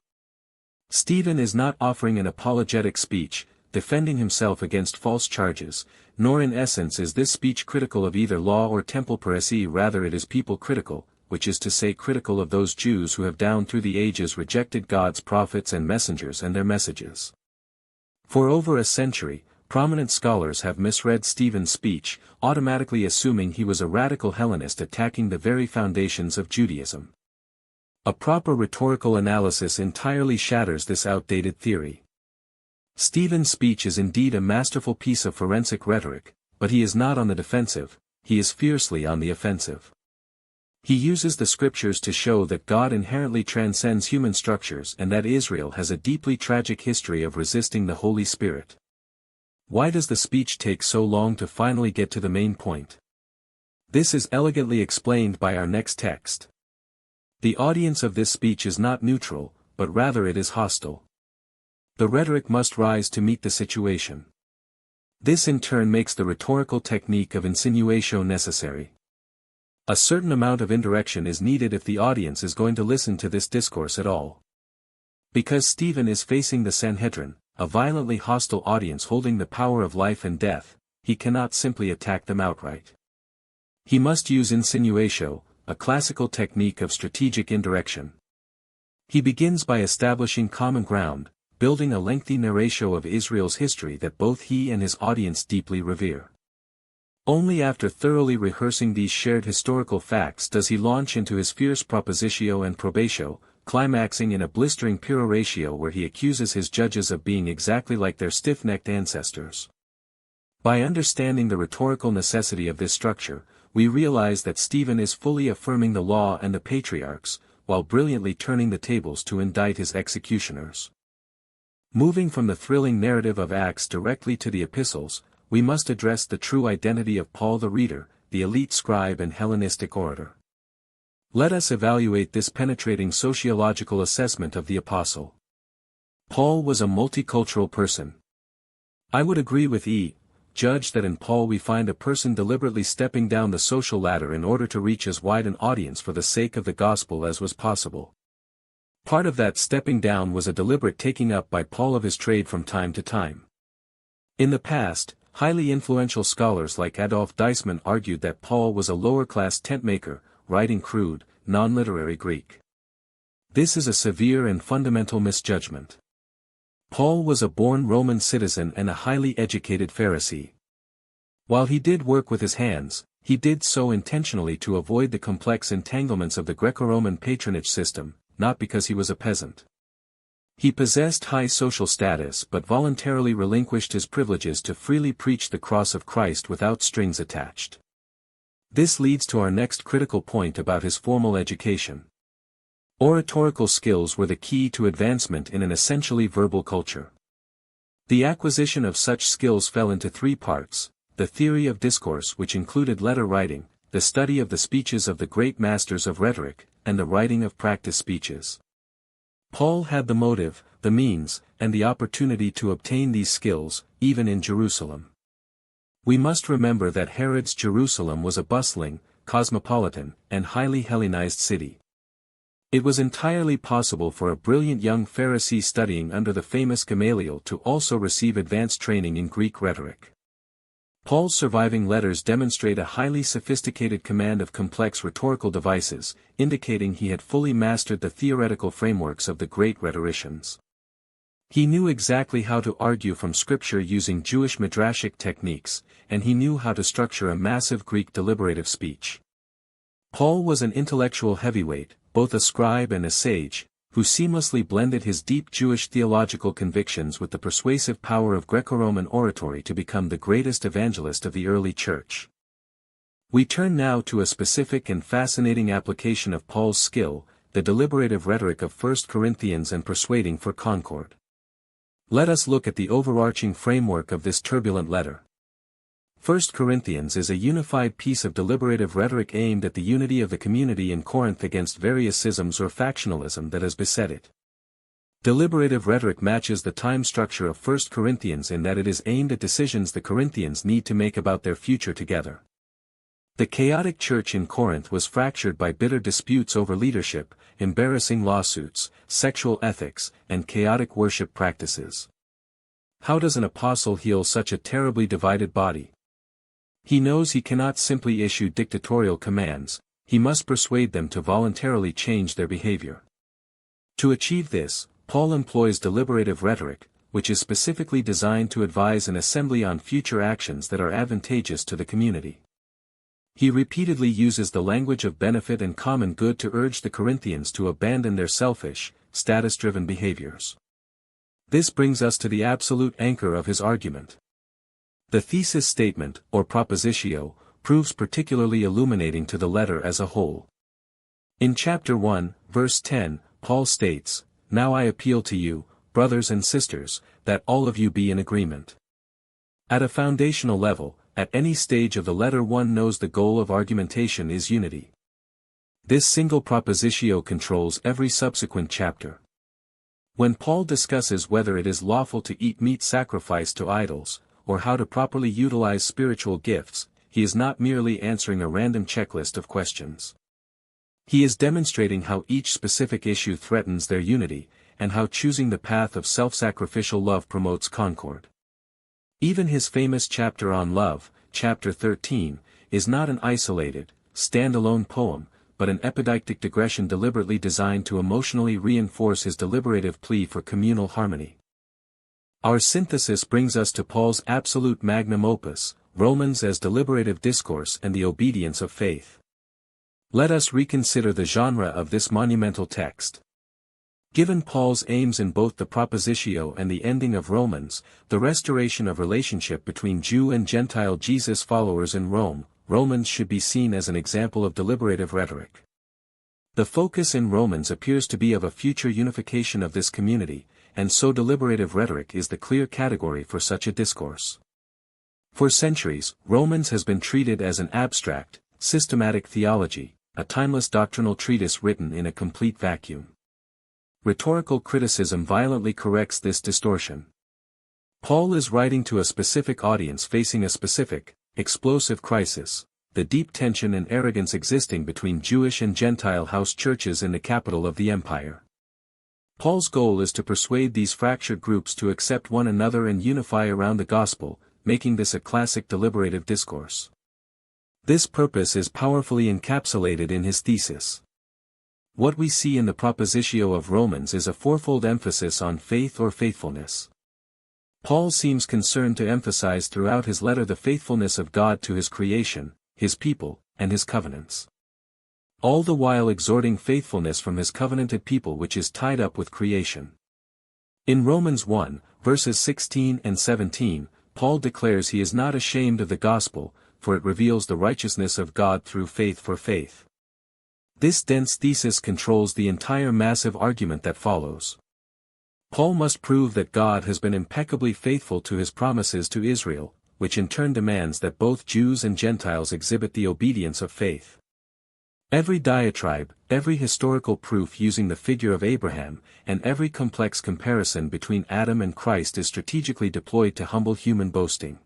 Stephen is not offering an apologetic speech, defending himself against false charges, nor in essence is this speech critical of either law or temple parousia, rather it is people critical, which is to say critical of those Jews who have down through the ages rejected God's prophets and messengers and their messages. For over a century, prominent scholars have misread Stephen's speech, automatically assuming he was a radical Hellenist attacking the very foundations of Judaism. A proper rhetorical analysis entirely shatters this outdated theory. Stephen's speech is indeed a masterful piece of forensic rhetoric, but he is not on the defensive, he is fiercely on the offensive. He uses the scriptures to show that God inherently transcends human structures and that Israel has a deeply tragic history of resisting the Holy Spirit. Why does the speech take so long to finally get to the main point? This is elegantly explained by our next text. The audience of this speech is not neutral, but rather it is hostile. The rhetoric must rise to meet the situation. This in turn makes the rhetorical technique of insinuatio necessary. A certain amount of indirection is needed if the audience is going to listen to this discourse at all. Because Stephen is facing the Sanhedrin, a violently hostile audience holding the power of life and death, he cannot simply attack them outright. He must use insinuatio, a classical technique of strategic indirection. He begins by establishing common ground, building a lengthy narratio of Israel's history that both he and his audience deeply revere. Only after thoroughly rehearsing these shared historical facts does he launch into his fierce propositio and probatio, climaxing in a blistering peroratio where he accuses his judges of being exactly like their stiff-necked ancestors. By understanding the rhetorical necessity of this structure, we realize that Stephen is fully affirming the law and the patriarchs, while brilliantly turning the tables to indict his executioners. Moving from the thrilling narrative of Acts directly to the epistles, we must address the true identity of Paul the reader, the elite scribe and Hellenistic orator. Let us evaluate this penetrating sociological assessment of the apostle. Paul was a multicultural person. I would agree with Judge that in Paul we find a person deliberately stepping down the social ladder in order to reach as wide an audience for the sake of the gospel as was possible. Part of that stepping down was a deliberate taking up by Paul of his trade from time to time. In the past, highly influential scholars like Adolf Deisman argued that Paul was a lower-class tent-maker, writing crude, non-literary Greek. This is a severe and fundamental misjudgment. Paul was a born Roman citizen and a highly educated Pharisee. While he did work with his hands, he did so intentionally to avoid the complex entanglements of the Greco-Roman patronage system, not because he was a peasant. He possessed high social status but voluntarily relinquished his privileges to freely preach the cross of Christ without strings attached. This leads to our next critical point about his formal education. Oratorical skills were the key to advancement in an essentially verbal culture. The acquisition of such skills fell into three parts: the theory of discourse, which included letter writing, the study of the speeches of the great masters of rhetoric, and the writing of practice speeches. Paul had the motive, the means, and the opportunity to obtain these skills, even in Jerusalem. We must remember that Herod's Jerusalem was a bustling, cosmopolitan, and highly Hellenized city. It was entirely possible for a brilliant young Pharisee studying under the famous Gamaliel to also receive advanced training in Greek rhetoric. Paul's surviving letters demonstrate a highly sophisticated command of complex rhetorical devices, indicating he had fully mastered the theoretical frameworks of the great rhetoricians. He knew exactly how to argue from Scripture using Jewish midrashic techniques, and he knew how to structure a massive Greek deliberative speech. Paul was an intellectual heavyweight, both a scribe and a sage, who seamlessly blended his deep Jewish theological convictions with the persuasive power of Greco-Roman oratory to become the greatest evangelist of the early church. We turn now to a specific and fascinating application of Paul's skill, the deliberative rhetoric of 1 Corinthians and persuading for concord. Let us look at the overarching framework of this turbulent letter. 1 Corinthians is a unified piece of deliberative rhetoric aimed at the unity of the community in Corinth against various schisms or factionalism that has beset it. Deliberative rhetoric matches the time structure of 1 Corinthians in that it is aimed at decisions the Corinthians need to make about their future together. The chaotic church in Corinth was fractured by bitter disputes over leadership, embarrassing lawsuits, sexual ethics, and chaotic worship practices. How does an apostle heal such a terribly divided body? He knows he cannot simply issue dictatorial commands, he must persuade them to voluntarily change their behavior. To achieve this, Paul employs deliberative rhetoric, which is specifically designed to advise an assembly on future actions that are advantageous to the community. He repeatedly uses the language of benefit and common good to urge the Corinthians to abandon their selfish, status-driven behaviors. This brings us to the absolute anchor of his argument. The thesis statement, or propositio, proves particularly illuminating to the letter as a whole. In chapter 1, verse 10, Paul states, "Now I appeal to you, brothers and sisters, that all of you be in agreement." At a foundational level, at any stage of the letter one knows the goal of argumentation is unity. This single propositio controls every subsequent chapter. When Paul discusses whether it is lawful to eat meat sacrificed to idols, or how to properly utilize spiritual gifts, he is not merely answering a random checklist of questions. He is demonstrating how each specific issue threatens their unity, and how choosing the path of self-sacrificial love promotes concord. Even his famous chapter on love, chapter 13, is not an isolated, stand-alone poem, but an epideictic digression deliberately designed to emotionally reinforce his deliberative plea for communal harmony. Our synthesis brings us to Paul's absolute magnum opus, Romans as deliberative discourse and the obedience of faith. Let us reconsider the genre of this monumental text. Given Paul's aims in both the propositio and the ending of Romans, the restoration of relationship between Jew and Gentile Jesus followers in Rome, Romans should be seen as an example of deliberative rhetoric. The focus in Romans appears to be of a future unification of this community, and so deliberative rhetoric is the clear category for such a discourse. For centuries, Romans has been treated as an abstract, systematic theology, a timeless doctrinal treatise written in a complete vacuum. Rhetorical criticism violently corrects this distortion. Paul is writing to a specific audience facing a specific, explosive crisis, the deep tension and arrogance existing between Jewish and Gentile house churches in the capital of the empire. Paul's goal is to persuade these fractured groups to accept one another and unify around the gospel, making this a classic deliberative discourse. This purpose is powerfully encapsulated in his thesis. What we see in the propositio of Romans is a fourfold emphasis on faith or faithfulness. Paul seems concerned to emphasize throughout his letter the faithfulness of God to his creation, his people, and his covenants. All the while exhorting faithfulness from his covenanted people which is tied up with creation. In Romans 1, verses 16 and 17, Paul declares he is not ashamed of the gospel, for it reveals the righteousness of God through faith for faith. This dense thesis controls the entire massive argument that follows. Paul must prove that God has been impeccably faithful to his promises to Israel, which in turn demands that both Jews and Gentiles exhibit the obedience of faith. Every diatribe, every historical proof using the figure of Abraham, and every complex comparison between Adam and Christ is strategically deployed to humble human boasting.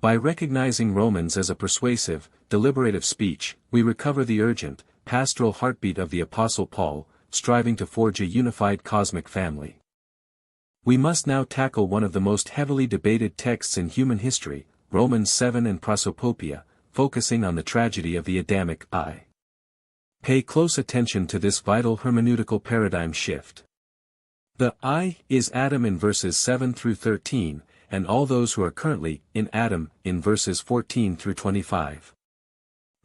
By recognizing Romans as a persuasive, deliberative speech, we recover the urgent, pastoral heartbeat of the Apostle Paul, striving to forge a unified cosmic family. We must now tackle one of the most heavily debated texts in human history, Romans 7 and Prosopopia, focusing on the tragedy of the Adamic I. Pay close attention to this vital hermeneutical paradigm shift. The I is Adam in verses 7 through 13, and all those who are currently in Adam in verses 14 through 25.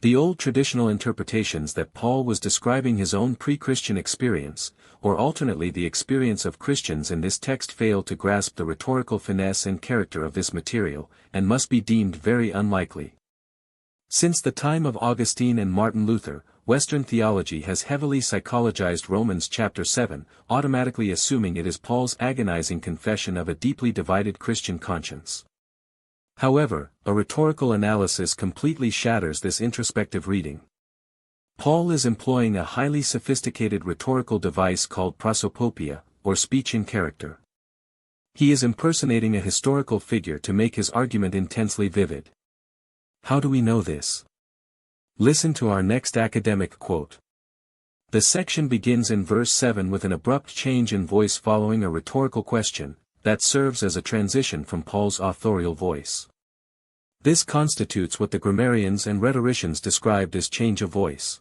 The old traditional interpretations that Paul was describing his own pre-Christian experience, or alternately the experience of Christians in this text, fail to grasp the rhetorical finesse and character of this material, and must be deemed very unlikely. Since the time of Augustine and Martin Luther, Western theology has heavily psychologized Romans chapter 7, automatically assuming it is Paul's agonizing confession of a deeply divided Christian conscience. However, a rhetorical analysis completely shatters this introspective reading. Paul is employing a highly sophisticated rhetorical device called prosopopia, or speech in character. He is impersonating a historical figure to make his argument intensely vivid. How do we know this? Listen to our next academic quote. The section begins in verse 7 with an abrupt change in voice following a rhetorical question, that serves as a transition from Paul's authorial voice. This constitutes what the grammarians and rhetoricians described as change of voice.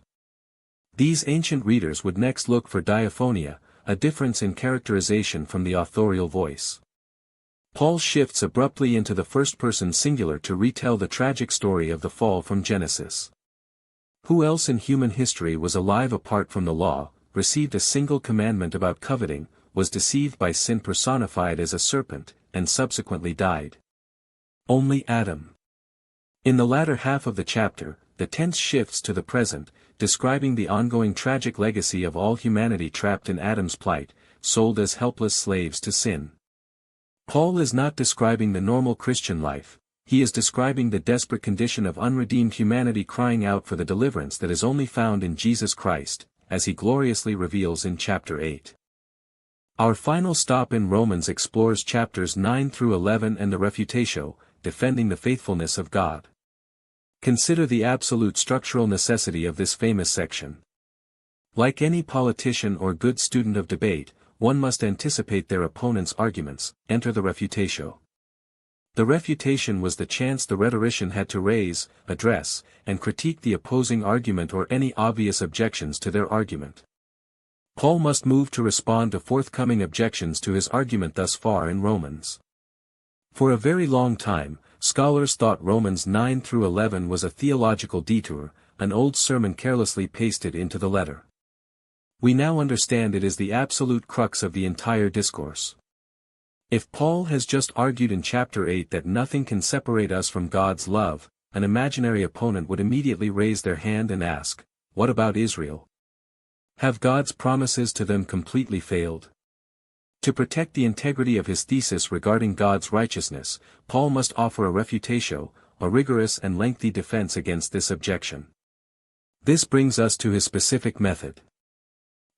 These ancient readers would next look for diaphonia, a difference in characterization from the authorial voice. Paul shifts abruptly into the first-person singular to retell the tragic story of the fall from Genesis. Who else in human history was alive apart from the law, received a single commandment about coveting, was deceived by sin personified as a serpent, and subsequently died? Only Adam. In the latter half of the chapter, the tense shifts to the present, describing the ongoing tragic legacy of all humanity trapped in Adam's plight, sold as helpless slaves to sin. Paul is not describing the normal Christian life. He is describing the desperate condition of unredeemed humanity crying out for the deliverance that is only found in Jesus Christ, as he gloriously reveals in chapter 8. Our final stop in Romans explores chapters 9 through 11 and the refutatio, defending the faithfulness of God. Consider the absolute structural necessity of this famous section. Like any politician or good student of debate, one must anticipate their opponent's arguments. Enter the refutatio. The refutation was the chance the rhetorician had to raise, address, and critique the opposing argument or any obvious objections to their argument. Paul must move to respond to forthcoming objections to his argument thus far in Romans. For a very long time, scholars thought Romans 9 through 11 was a theological detour, an old sermon carelessly pasted into the letter. We now understand it is the absolute crux of the entire discourse. If Paul has just argued in chapter 8 that nothing can separate us from God's love, an imaginary opponent would immediately raise their hand and ask, what about Israel? Have God's promises to them completely failed? To protect the integrity of his thesis regarding God's righteousness, Paul must offer a refutatio, a rigorous and lengthy defense against this objection. This brings us to his specific method.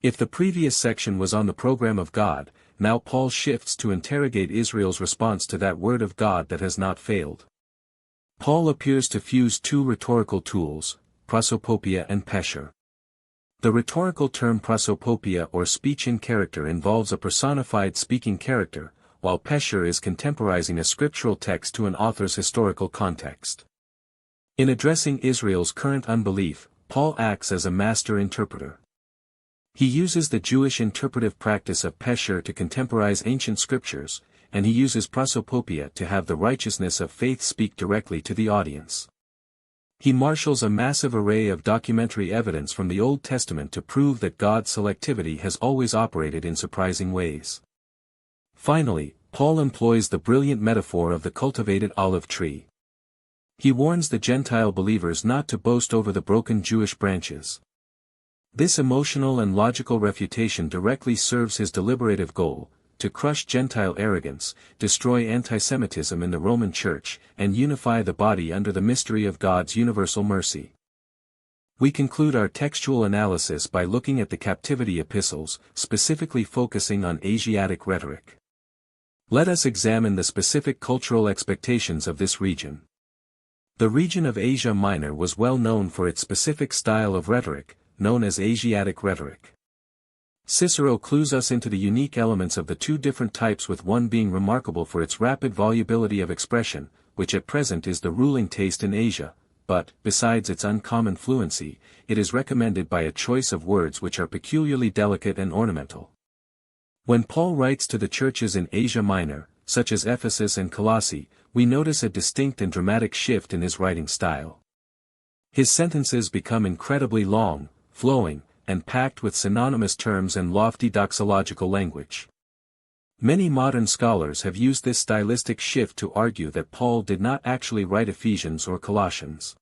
If the previous section was on the program of God, now Paul shifts to interrogate Israel's response to that word of God that has not failed. Paul appears to fuse two rhetorical tools, prosopopia and pesher. The rhetorical term prosopopia or speech in character involves a personified speaking character, while pesher is contemporizing a scriptural text to an author's historical context. In addressing Israel's current unbelief, Paul acts as a master interpreter. He uses the Jewish interpretive practice of pesher to contemporize ancient scriptures, and he uses prosopopia to have the righteousness of faith speak directly to the audience. He marshals a massive array of documentary evidence from the Old Testament to prove that God's selectivity has always operated in surprising ways. Finally, Paul employs the brilliant metaphor of the cultivated olive tree. He warns the Gentile believers not to boast over the broken Jewish branches. This emotional and logical refutation directly serves his deliberative goal, to crush Gentile arrogance, destroy antisemitism in the Roman Church, and unify the body under the mystery of God's universal mercy. We conclude our textual analysis by looking at the captivity epistles, specifically focusing on Asiatic rhetoric. Let us examine the specific cultural expectations of this region. The region of Asia Minor was well known for its specific style of rhetoric, known as Asiatic rhetoric. Cicero clues us into the unique elements of the two different types, with one being remarkable for its rapid volubility of expression, which at present is the ruling taste in Asia, but, besides its uncommon fluency, it is recommended by a choice of words which are peculiarly delicate and ornamental. When Paul writes to the churches in Asia Minor, such as Ephesus and Colossae, we notice a distinct and dramatic shift in his writing style. His sentences become incredibly long, flowing, and packed with synonymous terms and lofty doxological language. Many modern scholars have used this stylistic shift to argue that Paul did not actually write Ephesians or Colossians.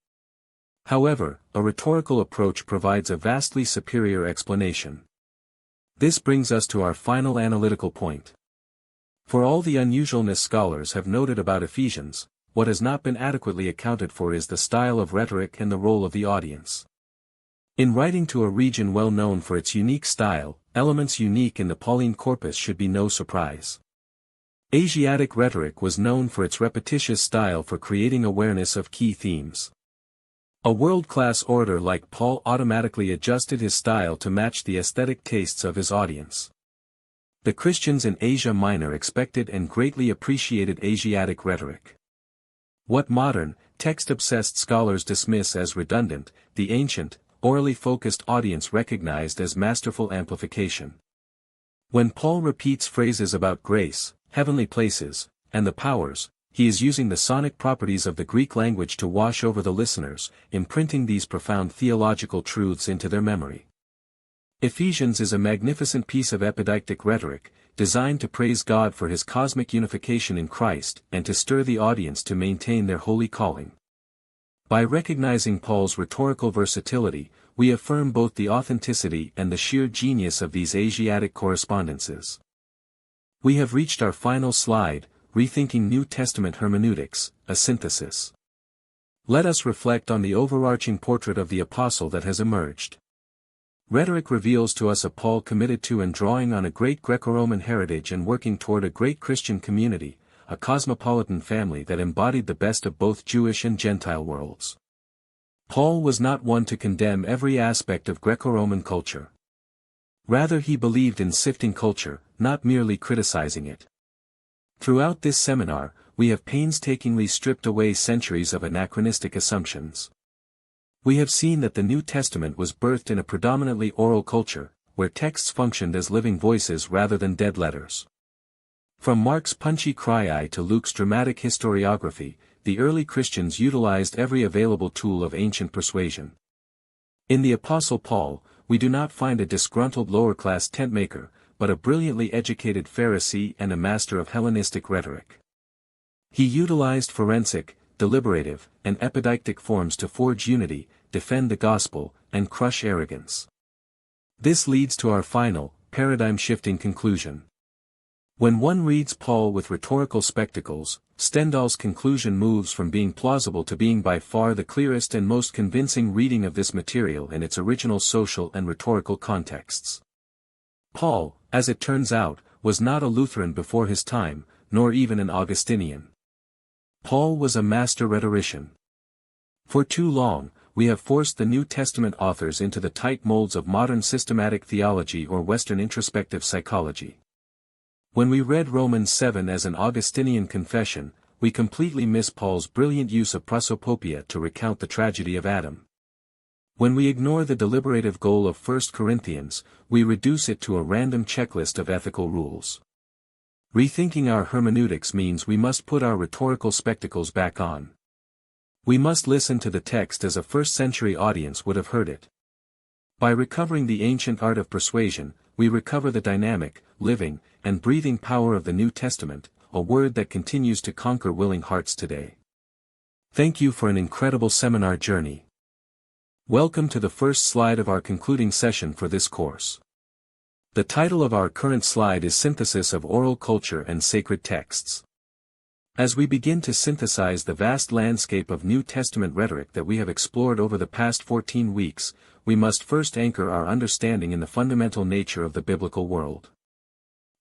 However, a rhetorical approach provides a vastly superior explanation. This brings us to our final analytical point. For all the unusualness scholars have noted about Ephesians, what has not been adequately accounted for is the style of rhetoric and the role of the audience. In writing to a region well known for its unique style, elements unique in the Pauline corpus should be no surprise. Asiatic rhetoric was known for its repetitious style for creating awareness of key themes. A world-class orator like Paul automatically adjusted his style to match the aesthetic tastes of his audience. The Christians in Asia Minor expected and greatly appreciated Asiatic rhetoric. What modern, text-obsessed scholars dismiss as redundant, the ancient, orally focused audience recognized as masterful amplification. When Paul repeats phrases about grace, heavenly places, and the powers, he is using the sonic properties of the Greek language to wash over the listeners, imprinting these profound theological truths into their memory. Ephesians is a magnificent piece of epideictic rhetoric, designed to praise God for his cosmic unification in Christ and to stir the audience to maintain their holy calling. By recognizing Paul's rhetorical versatility, we affirm both the authenticity and the sheer genius of these Asiatic correspondences. We have reached our final slide, Rethinking New Testament Hermeneutics, a synthesis. Let us reflect on the overarching portrait of the apostle that has emerged. Rhetoric reveals to us a Paul committed to and drawing on a great Greco-Roman heritage and working toward a great Christian community, a cosmopolitan family that embodied the best of both Jewish and Gentile worlds. Paul was not one to condemn every aspect of Greco-Roman culture. Rather, he believed in sifting culture, not merely criticizing it. Throughout this seminar, we have painstakingly stripped away centuries of anachronistic assumptions. We have seen that the New Testament was birthed in a predominantly oral culture, where texts functioned as living voices rather than dead letters. From Mark's punchy cry to Luke's dramatic historiography, the early Christians utilized every available tool of ancient persuasion. In the Apostle Paul, we do not find a disgruntled lower-class tentmaker, but a brilliantly educated Pharisee and a master of Hellenistic rhetoric. He utilized forensic, deliberative, and epideictic forms to forge unity, defend the gospel, and crush arrogance. This leads to our final, paradigm-shifting conclusion. When one reads Paul with rhetorical spectacles, Stendhal's conclusion moves from being plausible to being by far the clearest and most convincing reading of this material in its original social and rhetorical contexts. Paul, as it turns out, was not a Lutheran before his time, nor even an Augustinian. Paul was a master rhetorician. For too long, we have forced the New Testament authors into the tight molds of modern systematic theology or Western introspective psychology. When we read Romans 7 as an Augustinian confession, we completely miss Paul's brilliant use of prosopopoeia to recount the tragedy of Adam. When we ignore the deliberative goal of 1 Corinthians, we reduce it to a random checklist of ethical rules. Rethinking our hermeneutics means we must put our rhetorical spectacles back on. We must listen to the text as a first-century audience would have heard it. By recovering the ancient art of persuasion, we recover the dynamic, living, and breathing power of the New Testament, a word that continues to conquer willing hearts today. Thank you for an incredible seminar journey. Welcome to the first slide of our concluding session for this course. The title of our current slide is Synthesis of Oral Culture and Sacred Texts. As we begin to synthesize the vast landscape of New Testament rhetoric that we have explored over the past 14 weeks, we must first anchor our understanding in the fundamental nature of the biblical world.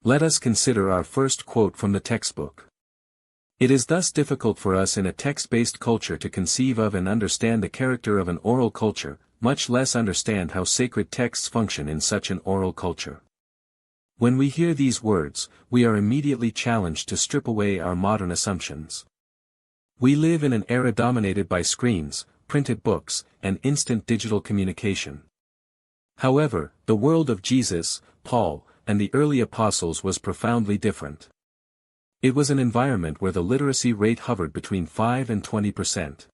Let us consider our first quote from the textbook. It is thus difficult for us in a text-based culture to conceive of and understand the character of an oral culture, much less understand how sacred texts function in such an oral culture. When we hear these words, we are immediately challenged to strip away our modern assumptions. We live in an era dominated by screens, printed books, and instant digital communication. However, the world of Jesus, Paul, and the early apostles was profoundly different. It was an environment where the literacy rate hovered between 5 and 20%.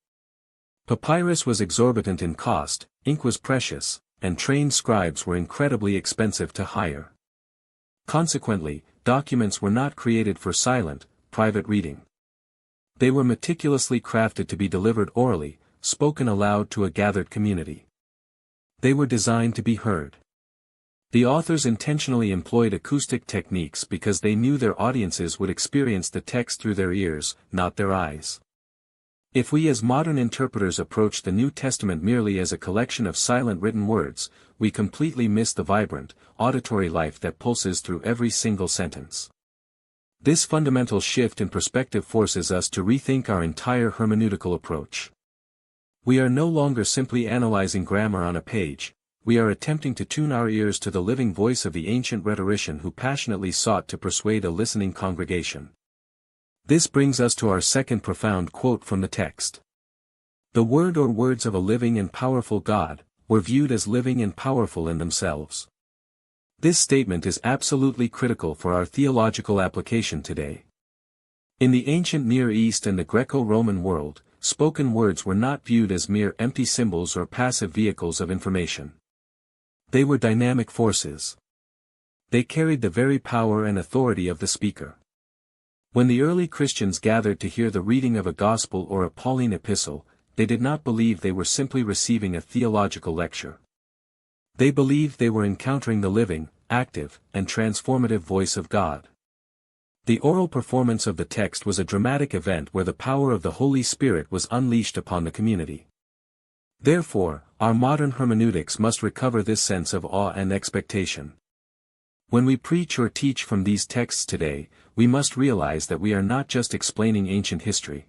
Papyrus was exorbitant in cost, ink was precious, and trained scribes were incredibly expensive to hire. Consequently, documents were not created for silent, private reading. They were meticulously crafted to be delivered orally, spoken aloud to a gathered community. They were designed to be heard. The authors intentionally employed acoustic techniques because they knew their audiences would experience the text through their ears, not their eyes. If we as modern interpreters approach the New Testament merely as a collection of silent written words, we completely miss the vibrant, auditory life that pulses through every single sentence. This fundamental shift in perspective forces us to rethink our entire hermeneutical approach. We are no longer simply analyzing grammar on a page. We are attempting to tune our ears to the living voice of the ancient rhetorician who passionately sought to persuade a listening congregation. This brings us to our second profound quote from the text. The word or words of a living and powerful God were viewed as living and powerful in themselves. This statement is absolutely critical for our theological application today. In the ancient Near East and the Greco-Roman world, spoken words were not viewed as mere empty symbols or passive vehicles of information. They were dynamic forces. They carried the very power and authority of the speaker. When the early Christians gathered to hear the reading of a gospel or a Pauline epistle, they did not believe they were simply receiving a theological lecture. They believed they were encountering the living, active, and transformative voice of God. The oral performance of the text was a dramatic event where the power of the Holy Spirit was unleashed upon the community. Therefore, our modern hermeneutics must recover this sense of awe and expectation. When we preach or teach from these texts today, we must realize that we are not just explaining ancient history.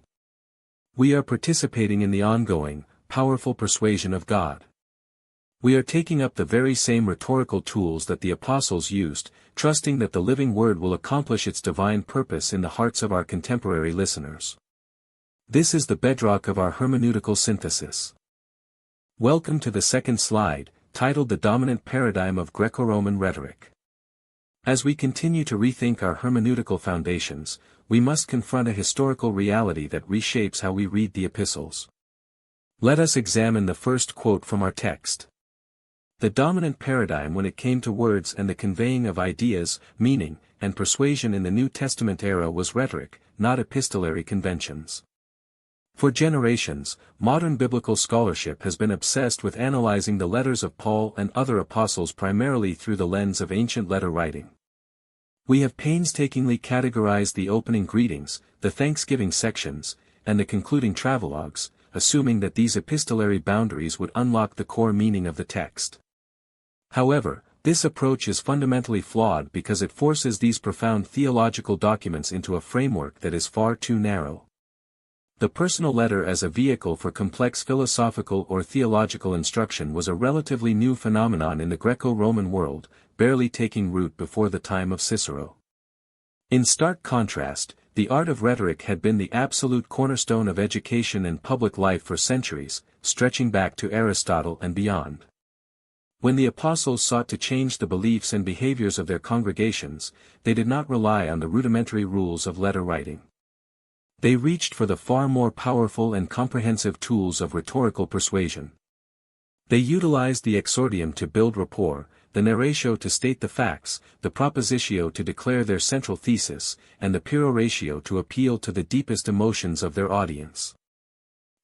We are participating in the ongoing, powerful persuasion of God. We are taking up the very same rhetorical tools that the apostles used, trusting that the living word will accomplish its divine purpose in the hearts of our contemporary listeners. This is the bedrock of our hermeneutical synthesis. Welcome to the second slide, titled The Dominant Paradigm of Greco-Roman Rhetoric. As we continue to rethink our hermeneutical foundations, we must confront a historical reality that reshapes how we read the epistles. Let us examine the first quote from our text. The dominant paradigm when it came to words and the conveying of ideas, meaning, and persuasion in the New Testament era was rhetoric, not epistolary conventions. For generations, modern biblical scholarship has been obsessed with analyzing the letters of Paul and other apostles primarily through the lens of ancient letter writing. We have painstakingly categorized the opening greetings, the Thanksgiving sections, and the concluding travelogues, assuming that these epistolary boundaries would unlock the core meaning of the text. However, this approach is fundamentally flawed because it forces these profound theological documents into a framework that is far too narrow. The personal letter as a vehicle for complex philosophical or theological instruction was a relatively new phenomenon in the Greco-Roman world, barely taking root before the time of Cicero. In stark contrast, the art of rhetoric had been the absolute cornerstone of education and public life for centuries, stretching back to Aristotle and beyond. When the apostles sought to change the beliefs and behaviors of their congregations, they did not rely on the rudimentary rules of letter writing. They reached for the far more powerful and comprehensive tools of rhetorical persuasion. They utilized the exordium to build rapport, the narratio to state the facts, the propositio to declare their central thesis, and the peroratio to appeal to the deepest emotions of their audience.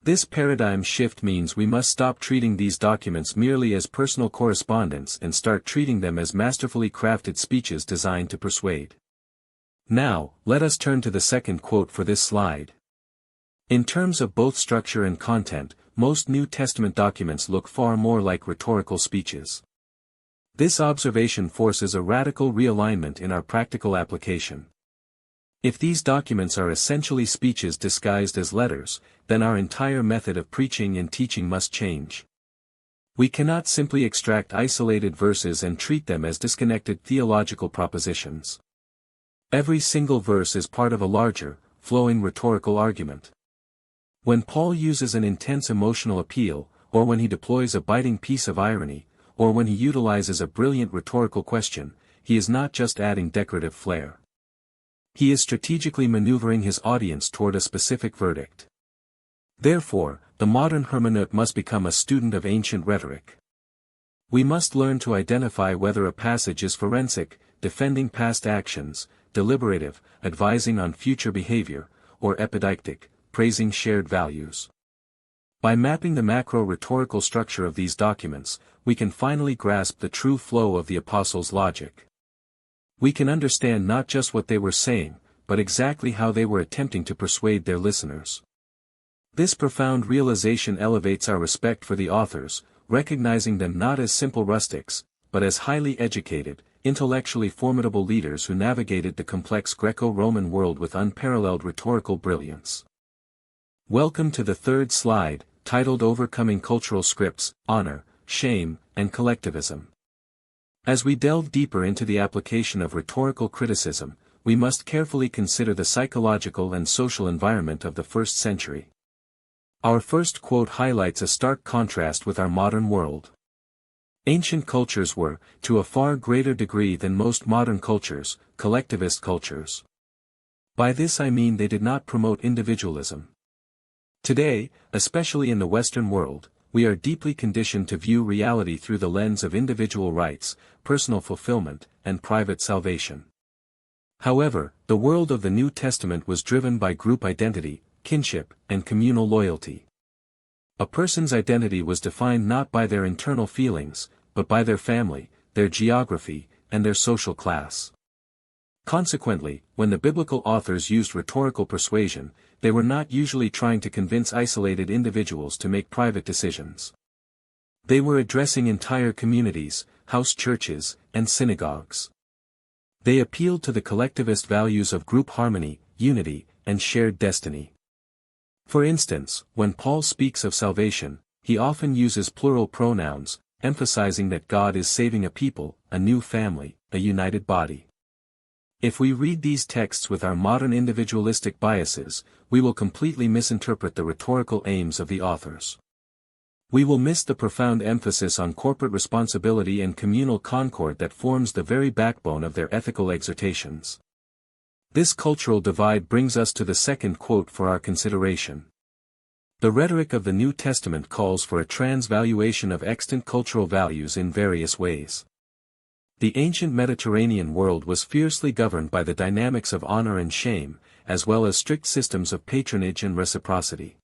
This paradigm shift means we must stop treating these documents merely as personal correspondence and start treating them as masterfully crafted speeches designed to persuade. Now, let us turn to the second quote for this slide. In terms of both structure and content, most New Testament documents look far more like rhetorical speeches. This observation forces a radical realignment in our practical application. If these documents are essentially speeches disguised as letters, then our entire method of preaching and teaching must change. We cannot simply extract isolated verses and treat them as disconnected theological propositions. Every single verse is part of a larger, flowing rhetorical argument. When Paul uses an intense emotional appeal, or when he deploys a biting piece of irony, or when he utilizes a brilliant rhetorical question, he is not just adding decorative flair. He is strategically maneuvering his audience toward a specific verdict. Therefore, the modern hermeneut must become a student of ancient rhetoric. We must learn to identify whether a passage is forensic, defending past actions, deliberative, advising on future behavior, or epideictic, praising shared values. By mapping the macro-rhetorical structure of these documents, we can finally grasp the true flow of the apostles' logic. We can understand not just what they were saying, but exactly how they were attempting to persuade their listeners. This profound realization elevates our respect for the authors, recognizing them not as simple rustics, but as highly educated, intellectually formidable leaders who navigated the complex Greco-Roman world with unparalleled rhetorical brilliance. Welcome to the third slide, titled Overcoming Cultural Scripts, Honor, Shame, and Collectivism. As we delve deeper into the application of rhetorical criticism, we must carefully consider the psychological and social environment of the first century. Our first quote highlights a stark contrast with our modern world. Ancient cultures were, to a far greater degree than most modern cultures, collectivist cultures. By this I mean they did not promote individualism. Today, especially in the Western world, we are deeply conditioned to view reality through the lens of individual rights, personal fulfillment, and private salvation. However, the world of the New Testament was driven by group identity, kinship, and communal loyalty. A person's identity was defined not by their internal feelings, but by their family, their geography, and their social class. Consequently, when the biblical authors used rhetorical persuasion, they were not usually trying to convince isolated individuals to make private decisions. They were addressing entire communities, house churches, and synagogues. They appealed to the collectivist values of group harmony, unity, and shared destiny. For instance, when Paul speaks of salvation, he often uses plural pronouns, emphasizing that God is saving a people, a new family, a united body. If we read these texts with our modern individualistic biases, we will completely misinterpret the rhetorical aims of the authors. We will miss the profound emphasis on corporate responsibility and communal concord that forms the very backbone of their ethical exhortations. This cultural divide brings us to the second quote for our consideration. The rhetoric of the New Testament calls for a transvaluation of extant cultural values in various ways. The ancient Mediterranean world was fiercely governed by the dynamics of honor and shame, as well as strict systems of patronage and reciprocity.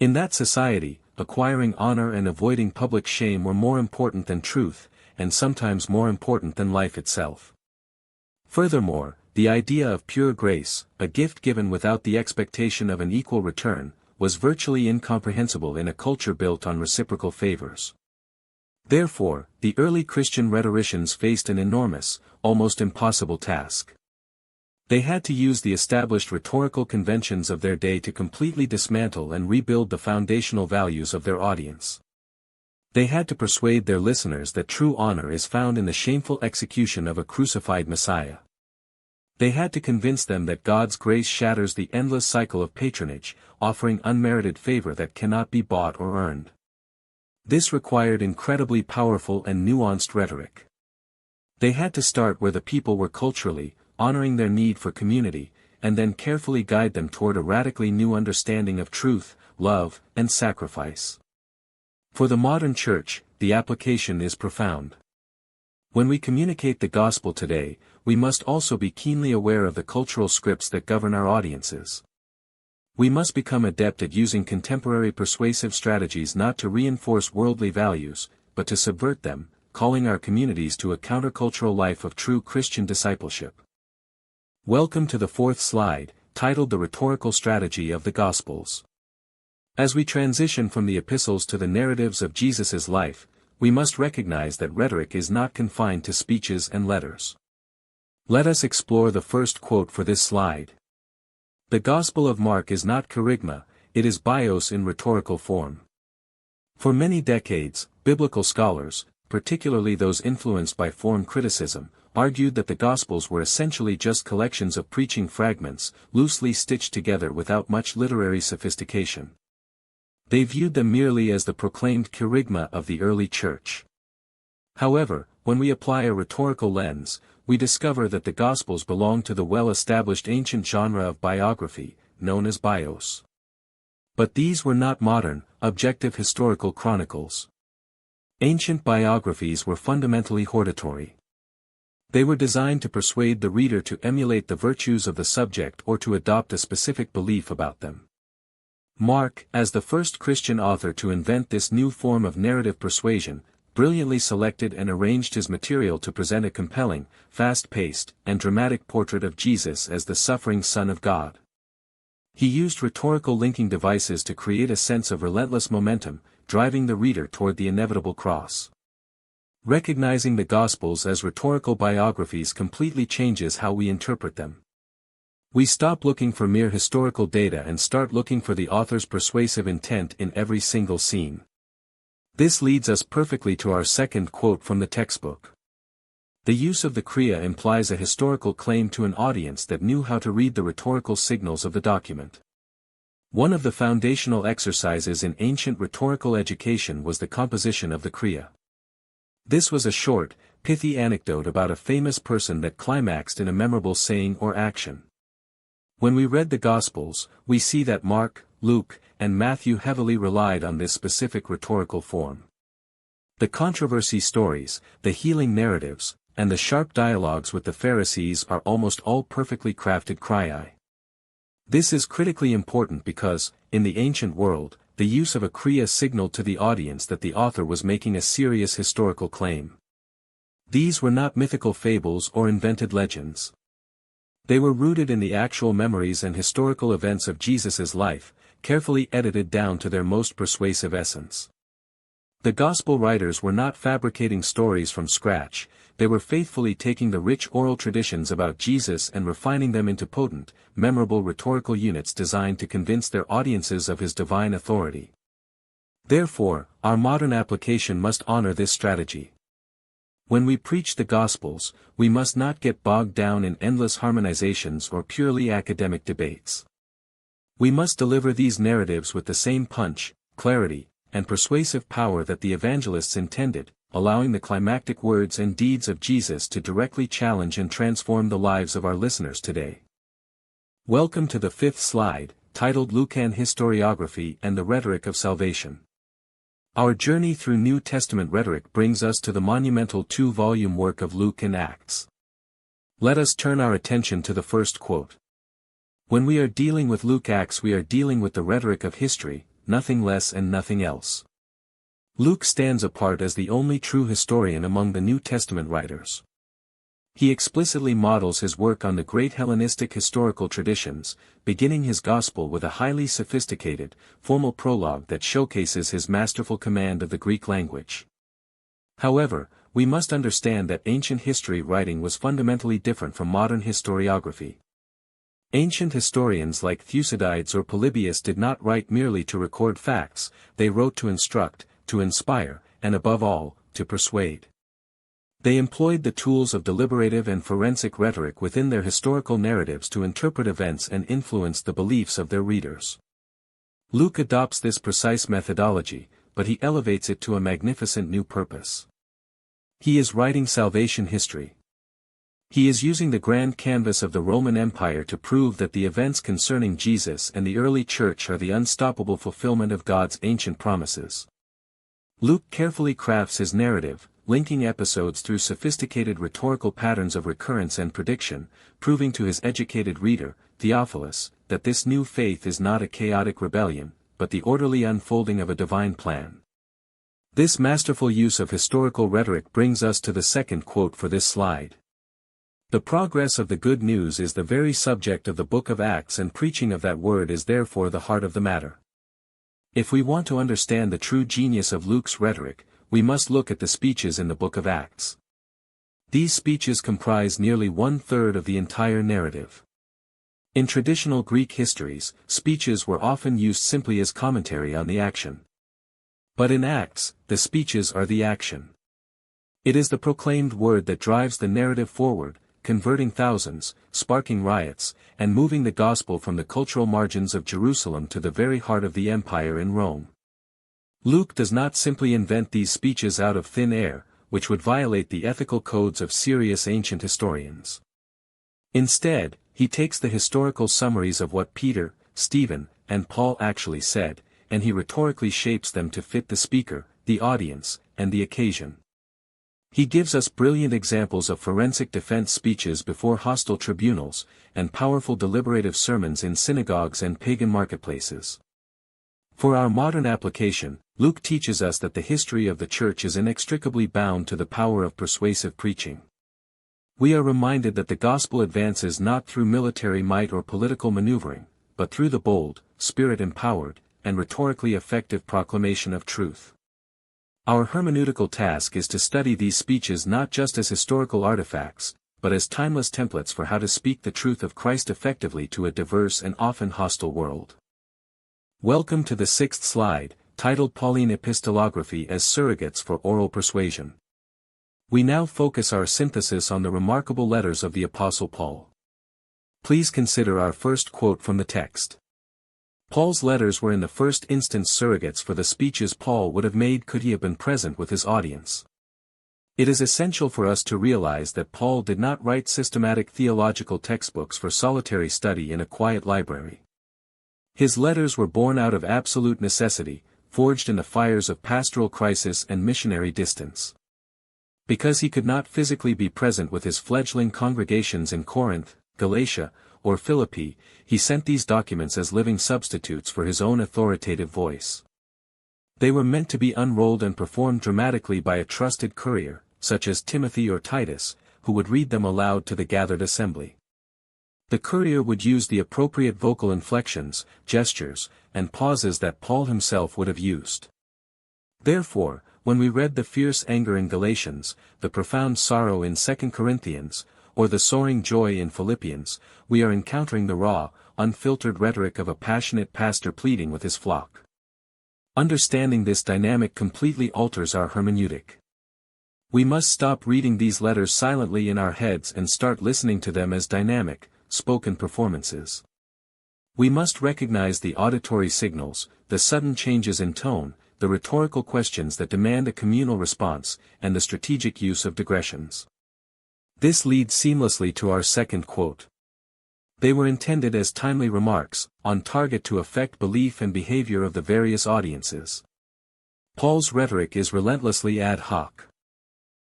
In that society, acquiring honor and avoiding public shame were more important than truth, and sometimes more important than life itself. Furthermore, the idea of pure grace, a gift given without the expectation of an equal return, was virtually incomprehensible in a culture built on reciprocal favors. Therefore, the early Christian rhetoricians faced an enormous, almost impossible task. They had to use the established rhetorical conventions of their day to completely dismantle and rebuild the foundational values of their audience. They had to persuade their listeners that true honor is found in the shameful execution of a crucified Messiah. They had to convince them that God's grace shatters the endless cycle of patronage, offering unmerited favor that cannot be bought or earned. This required incredibly powerful and nuanced rhetoric. They had to start where the people were culturally, honoring their need for community, and then carefully guide them toward a radically new understanding of truth, love, and sacrifice. For the modern church, the application is profound. When we communicate the gospel today, we must also be keenly aware of the cultural scripts that govern our audiences. We must become adept at using contemporary persuasive strategies not to reinforce worldly values, but to subvert them, calling our communities to a countercultural life of true Christian discipleship. Welcome to the fourth slide, titled The Rhetorical Strategy of the Gospels. As we transition from the epistles to the narratives of Jesus' life, we must recognize that rhetoric is not confined to speeches and letters. Let us explore the first quote for this slide. The Gospel of Mark is not kerygma, it is bios in rhetorical form. For many decades, biblical scholars, particularly those influenced by form criticism, argued that the Gospels were essentially just collections of preaching fragments, loosely stitched together without much literary sophistication. They viewed them merely as the proclaimed kerygma of the early church. However, when we apply a rhetorical lens, we discover that the Gospels belong to the well-established ancient genre of biography, known as bios. But these were not modern, objective historical chronicles. Ancient biographies were fundamentally hortatory. They were designed to persuade the reader to emulate the virtues of the subject or to adopt a specific belief about them. Mark, as the first Christian author to invent this new form of narrative persuasion, brilliantly selected and arranged his material to present a compelling, fast-paced, and dramatic portrait of Jesus as the suffering Son of God. He used rhetorical linking devices to create a sense of relentless momentum, driving the reader toward the inevitable cross. Recognizing the Gospels as rhetorical biographies completely changes how we interpret them. We stop looking for mere historical data and start looking for the author's persuasive intent in every single scene. This leads us perfectly to our second quote from the textbook. The use of the Kriya implies a historical claim to an audience that knew how to read the rhetorical signals of the document. One of the foundational exercises in ancient rhetorical education was the composition of the Kriya. This was a short, pithy anecdote about a famous person that climaxed in a memorable saying or action. When we read the Gospels, we see that Mark, Luke, and Matthew heavily relied on this specific rhetorical form. The controversy stories, the healing narratives, and the sharp dialogues with the Pharisees are almost all perfectly crafted kriai. This is critically important because, in the ancient world, the use of a kriya signaled to the audience that the author was making a serious historical claim. These were not mythical fables or invented legends. They were rooted in the actual memories and historical events of Jesus' life, carefully edited down to their most persuasive essence. The Gospel writers were not fabricating stories from scratch, they were faithfully taking the rich oral traditions about Jesus and refining them into potent, memorable rhetorical units designed to convince their audiences of his divine authority. Therefore, our modern application must honor this strategy. When we preach the Gospels, we must not get bogged down in endless harmonizations or purely academic debates. We must deliver these narratives with the same punch, clarity, and persuasive power that the evangelists intended, allowing the climactic words and deeds of Jesus to directly challenge and transform the lives of our listeners today. Welcome to the fifth slide, titled Lucan Historiography and the Rhetoric of Salvation. Our journey through New Testament rhetoric brings us to the monumental two-volume work of Luke and Acts. Let us turn our attention to the first quote. When we are dealing with Luke Acts, we are dealing with the rhetoric of history, nothing less and nothing else. Luke stands apart as the only true historian among the New Testament writers. He explicitly models his work on the great Hellenistic historical traditions, beginning his Gospel with a highly sophisticated, formal prologue that showcases his masterful command of the Greek language. However, we must understand that ancient history writing was fundamentally different from modern historiography. Ancient historians like Thucydides or Polybius did not write merely to record facts, they wrote to instruct, to inspire, and above all, to persuade. They employed the tools of deliberative and forensic rhetoric within their historical narratives to interpret events and influence the beliefs of their readers. Luke adopts this precise methodology, but he elevates it to a magnificent new purpose. He is writing salvation history. He is using the grand canvas of the Roman Empire to prove that the events concerning Jesus and the early church are the unstoppable fulfillment of God's ancient promises. Luke carefully crafts his narrative, linking episodes through sophisticated rhetorical patterns of recurrence and prediction, proving to his educated reader, Theophilus, that this new faith is not a chaotic rebellion, but the orderly unfolding of a divine plan. This masterful use of historical rhetoric brings us to the second quote for this slide. The progress of the good news is the very subject of the book of Acts, and preaching of that word is therefore the heart of the matter. If we want to understand the true genius of Luke's rhetoric, we must look at the speeches in the book of Acts. These speeches comprise nearly 1/3 of the entire narrative. In traditional Greek histories, speeches were often used simply as commentary on the action. But in Acts, the speeches are the action. It is the proclaimed word that drives the narrative forward, converting thousands, sparking riots, and moving the gospel from the cultural margins of Jerusalem to the very heart of the empire in Rome. Luke does not simply invent these speeches out of thin air, which would violate the ethical codes of serious ancient historians. Instead, he takes the historical summaries of what Peter, Stephen, and Paul actually said, and he rhetorically shapes them to fit the speaker, the audience, and the occasion. He gives us brilliant examples of forensic defense speeches before hostile tribunals, and powerful deliberative sermons in synagogues and pagan marketplaces. For our modern application, Luke teaches us that the history of the church is inextricably bound to the power of persuasive preaching. We are reminded that the gospel advances not through military might or political maneuvering, but through the bold, spirit-empowered, and rhetorically effective proclamation of truth. Our hermeneutical task is to study these speeches not just as historical artifacts, but as timeless templates for how to speak the truth of Christ effectively to a diverse and often hostile world. Welcome to the 6th slide, titled Pauline Epistolography as Surrogates for Oral Persuasion. We now focus our synthesis on the remarkable letters of the Apostle Paul. Please consider our first quote from the text. Paul's letters were in the first instance surrogates for the speeches Paul would have made could he have been present with his audience. It is essential for us to realize that Paul did not write systematic theological textbooks for solitary study in a quiet library. His letters were born out of absolute necessity, forged in the fires of pastoral crisis and missionary distance. Because he could not physically be present with his fledgling congregations in Corinth, Galatia, or Philippi, he sent these documents as living substitutes for his own authoritative voice. They were meant to be unrolled and performed dramatically by a trusted courier, such as Timothy or Titus, who would read them aloud to the gathered assembly. The courier would use the appropriate vocal inflections, gestures, and pauses that Paul himself would have used. Therefore, when we read the fierce anger in Galatians, the profound sorrow in 2 Corinthians, or the soaring joy in Philippians, we are encountering the raw, unfiltered rhetoric of a passionate pastor pleading with his flock. Understanding this dynamic completely alters our hermeneutic. We must stop reading these letters silently in our heads and start listening to them as dynamic, spoken performances. We must recognize the auditory signals, the sudden changes in tone, the rhetorical questions that demand a communal response, and the strategic use of digressions. This leads seamlessly to our second quote. They were intended as timely remarks, on target to affect belief and behavior of the various audiences. Paul's rhetoric is relentlessly ad hoc.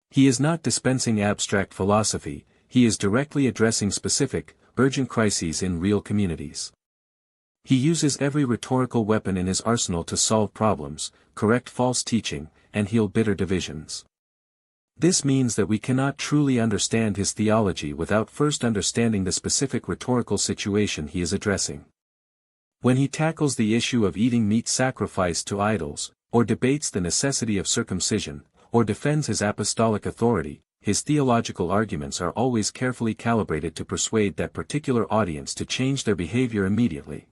He is not dispensing abstract philosophy, he is directly addressing specific, urgent crises in real communities. He uses every rhetorical weapon in his arsenal to solve problems, correct false teaching, and heal bitter divisions. This means that we cannot truly understand his theology without first understanding the specific rhetorical situation he is addressing. When he tackles the issue of eating meat sacrificed to idols, or debates the necessity of circumcision, or defends his apostolic authority, his theological arguments are always carefully calibrated to persuade that particular audience to change their behavior immediately.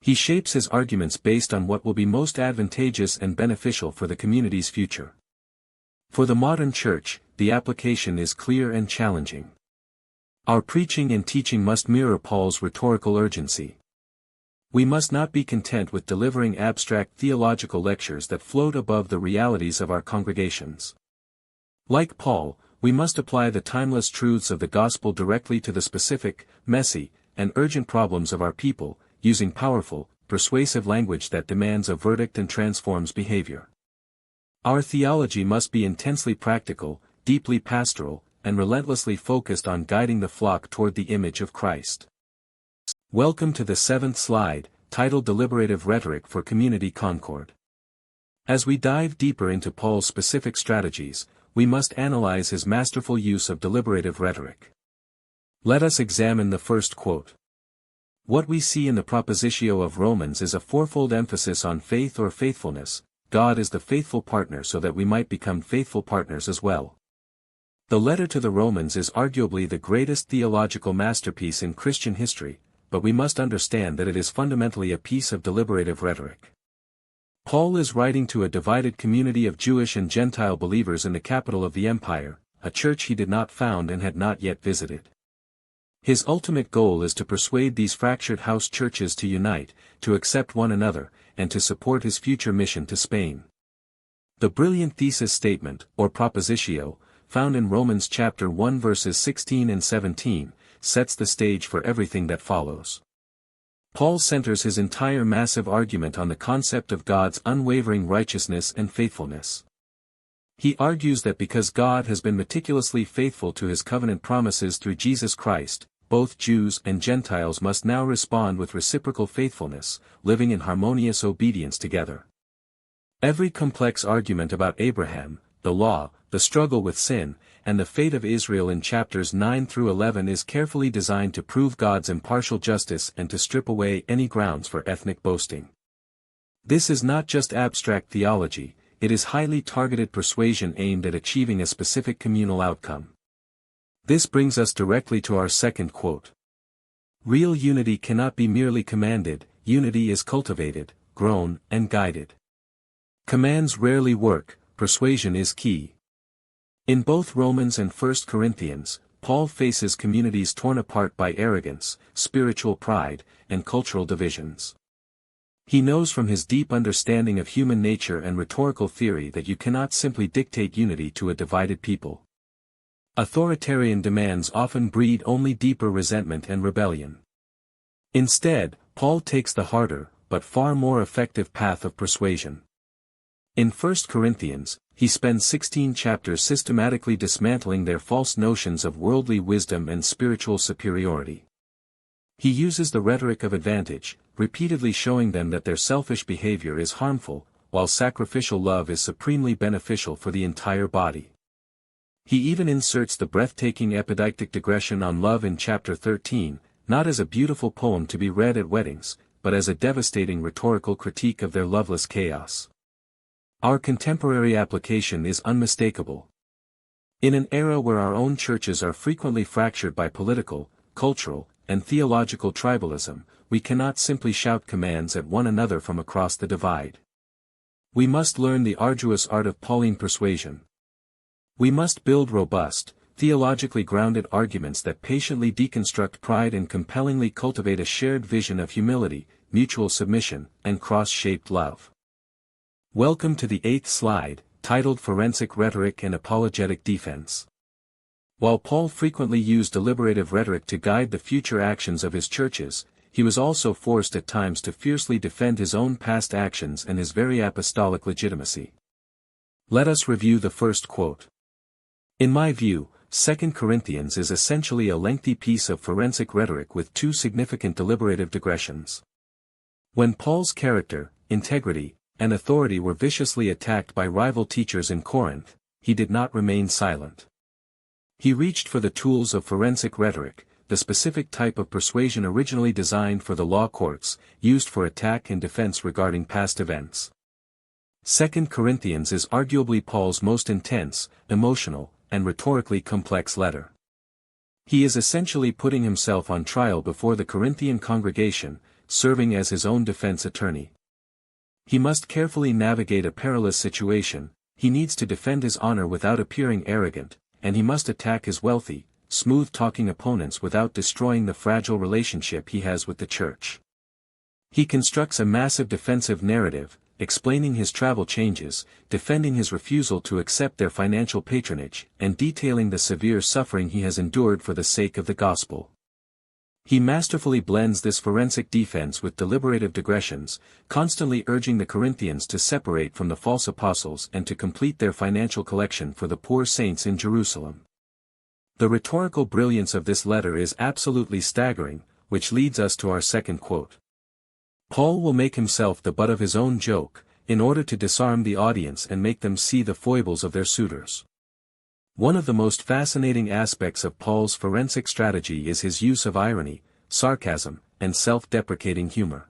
He shapes his arguments based on what will be most advantageous and beneficial for the community's future. For the modern church, the application is clear and challenging. Our preaching and teaching must mirror Paul's rhetorical urgency. We must not be content with delivering abstract theological lectures that float above the realities of our congregations. Like Paul, we must apply the timeless truths of the gospel directly to the specific, messy, and urgent problems of our people, using powerful, persuasive language that demands a verdict and transforms behavior. Our theology must be intensely practical, deeply pastoral, and relentlessly focused on guiding the flock toward the image of Christ. Welcome to the 7th slide, titled Deliberative Rhetoric for Community Concord. As we dive deeper into Paul's specific strategies, we must analyze his masterful use of deliberative rhetoric. Let us examine the first quote. What we see in the propositio of Romans is a fourfold emphasis on faith or faithfulness. God is the faithful partner so that we might become faithful partners as well. The letter to the Romans is arguably the greatest theological masterpiece in Christian history, but we must understand that it is fundamentally a piece of deliberative rhetoric. Paul is writing to a divided community of Jewish and Gentile believers in the capital of the empire, a church he did not found and had not yet visited. His ultimate goal is to persuade these fractured house churches to unite, to accept one another, and to support his future mission to Spain. The brilliant thesis statement, or propositio, found in Romans chapter 1 verses 16 and 17, sets the stage for everything that follows. Paul centers his entire massive argument on the concept of God's unwavering righteousness and faithfulness. He argues that because God has been meticulously faithful to his covenant promises through Jesus Christ, both Jews and Gentiles must now respond with reciprocal faithfulness, living in harmonious obedience together. Every complex argument about Abraham, the law, the struggle with sin, and the fate of Israel in chapters 9 through 11 is carefully designed to prove God's impartial justice and to strip away any grounds for ethnic boasting. This is not just abstract theology, it is highly targeted persuasion aimed at achieving a specific communal outcome. This brings us directly to our second quote. Real unity cannot be merely commanded, unity is cultivated, grown, and guided. Commands rarely work, persuasion is key. In both Romans and 1 Corinthians, Paul faces communities torn apart by arrogance, spiritual pride, and cultural divisions. He knows from his deep understanding of human nature and rhetorical theory that you cannot simply dictate unity to a divided people. Authoritarian demands often breed only deeper resentment and rebellion. Instead, Paul takes the harder, but far more effective path of persuasion. In 1 Corinthians, he spends 16 chapters systematically dismantling their false notions of worldly wisdom and spiritual superiority. He uses the rhetoric of advantage, repeatedly showing them that their selfish behavior is harmful, while sacrificial love is supremely beneficial for the entire body. He even inserts the breathtaking epideictic digression on love in chapter 13, not as a beautiful poem to be read at weddings, but as a devastating rhetorical critique of their loveless chaos. Our contemporary application is unmistakable. In an era where our own churches are frequently fractured by political, cultural, and theological tribalism, we cannot simply shout commands at one another from across the divide. We must learn the arduous art of Pauline persuasion. We must build robust, theologically grounded arguments that patiently deconstruct pride and compellingly cultivate a shared vision of humility, mutual submission, and cross-shaped love. Welcome to the 8th slide, titled Forensic Rhetoric and Apologetic Defense. While Paul frequently used deliberative rhetoric to guide the future actions of his churches, he was also forced at times to fiercely defend his own past actions and his very apostolic legitimacy. Let us review the first quote. In my view, 2 Corinthians is essentially a lengthy piece of forensic rhetoric with two significant deliberative digressions. When Paul's character, integrity, and authority were viciously attacked by rival teachers in Corinth, he did not remain silent. He reached for the tools of forensic rhetoric, the specific type of persuasion originally designed for the law courts, used for attack and defense regarding past events. 2 Corinthians is arguably Paul's most intense, emotional, and rhetorically complex letter. He is essentially putting himself on trial before the Corinthian congregation, serving as his own defense attorney. He must carefully navigate a perilous situation, he needs to defend his honor without appearing arrogant, and he must attack his wealthy, smooth-talking opponents without destroying the fragile relationship he has with the church. He constructs a massive defensive narrative, explaining his travel changes, defending his refusal to accept their financial patronage, and detailing the severe suffering he has endured for the sake of the gospel. He masterfully blends this forensic defense with deliberative digressions, constantly urging the Corinthians to separate from the false apostles and to complete their financial collection for the poor saints in Jerusalem. The rhetorical brilliance of this letter is absolutely staggering, which leads us to our second quote. Paul will make himself the butt of his own joke, in order to disarm the audience and make them see the foibles of their suitors. One of the most fascinating aspects of Paul's forensic strategy is his use of irony, sarcasm, and self-deprecating humor.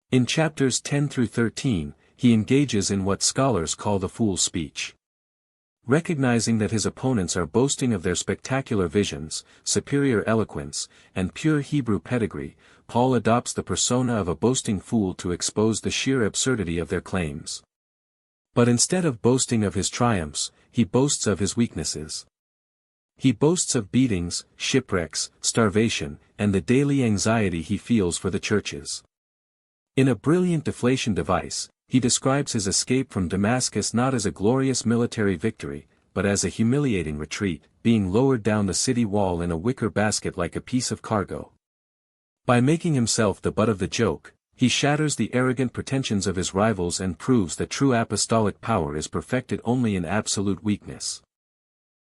In chapters 10 through 13, he engages in what scholars call the fool's speech. Recognizing that his opponents are boasting of their spectacular visions, superior eloquence, and pure Hebrew pedigree, Paul adopts the persona of a boasting fool to expose the sheer absurdity of their claims. But instead of boasting of his triumphs, he boasts of his weaknesses. He boasts of beatings, shipwrecks, starvation, and the daily anxiety he feels for the churches. In a brilliant deflation device, he describes his escape from Damascus not as a glorious military victory, but as a humiliating retreat, being lowered down the city wall in a wicker basket like a piece of cargo. By making himself the butt of the joke, he shatters the arrogant pretensions of his rivals and proves that true apostolic power is perfected only in absolute weakness.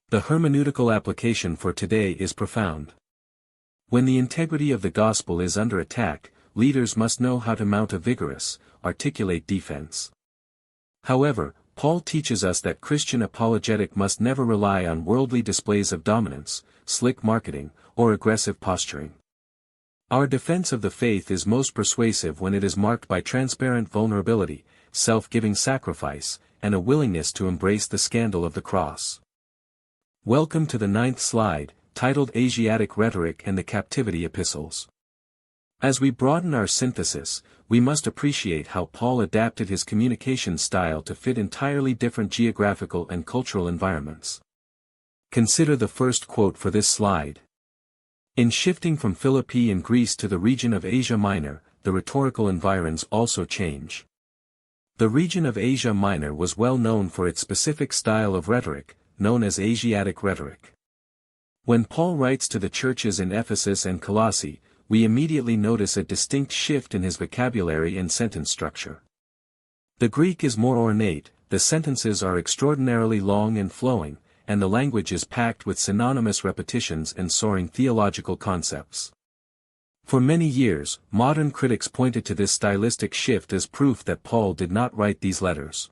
The hermeneutical application for today is profound. When the integrity of the gospel is under attack, leaders must know how to mount a vigorous, articulate defense. However, Paul teaches us that Christian apologetic must never rely on worldly displays of dominance, slick marketing, or aggressive posturing. Our defense of the faith is most persuasive when it is marked by transparent vulnerability, self-giving sacrifice, and a willingness to embrace the scandal of the cross. Welcome to the 9th slide, titled Asiatic Rhetoric and the Captivity Epistles. As we broaden our synthesis, we must appreciate how Paul adapted his communication style to fit entirely different geographical and cultural environments. Consider the first quote for this slide. In shifting from Philippi and Greece to the region of Asia Minor, the rhetorical environs also change. The region of Asia Minor was well known for its specific style of rhetoric, known as Asiatic rhetoric. When Paul writes to the churches in Ephesus and Colossae, we immediately notice a distinct shift in his vocabulary and sentence structure. The Greek is more ornate, the sentences are extraordinarily long and flowing, and the language is packed with synonymous repetitions and soaring theological concepts. For many years, modern critics pointed to this stylistic shift as proof that Paul did not write these letters.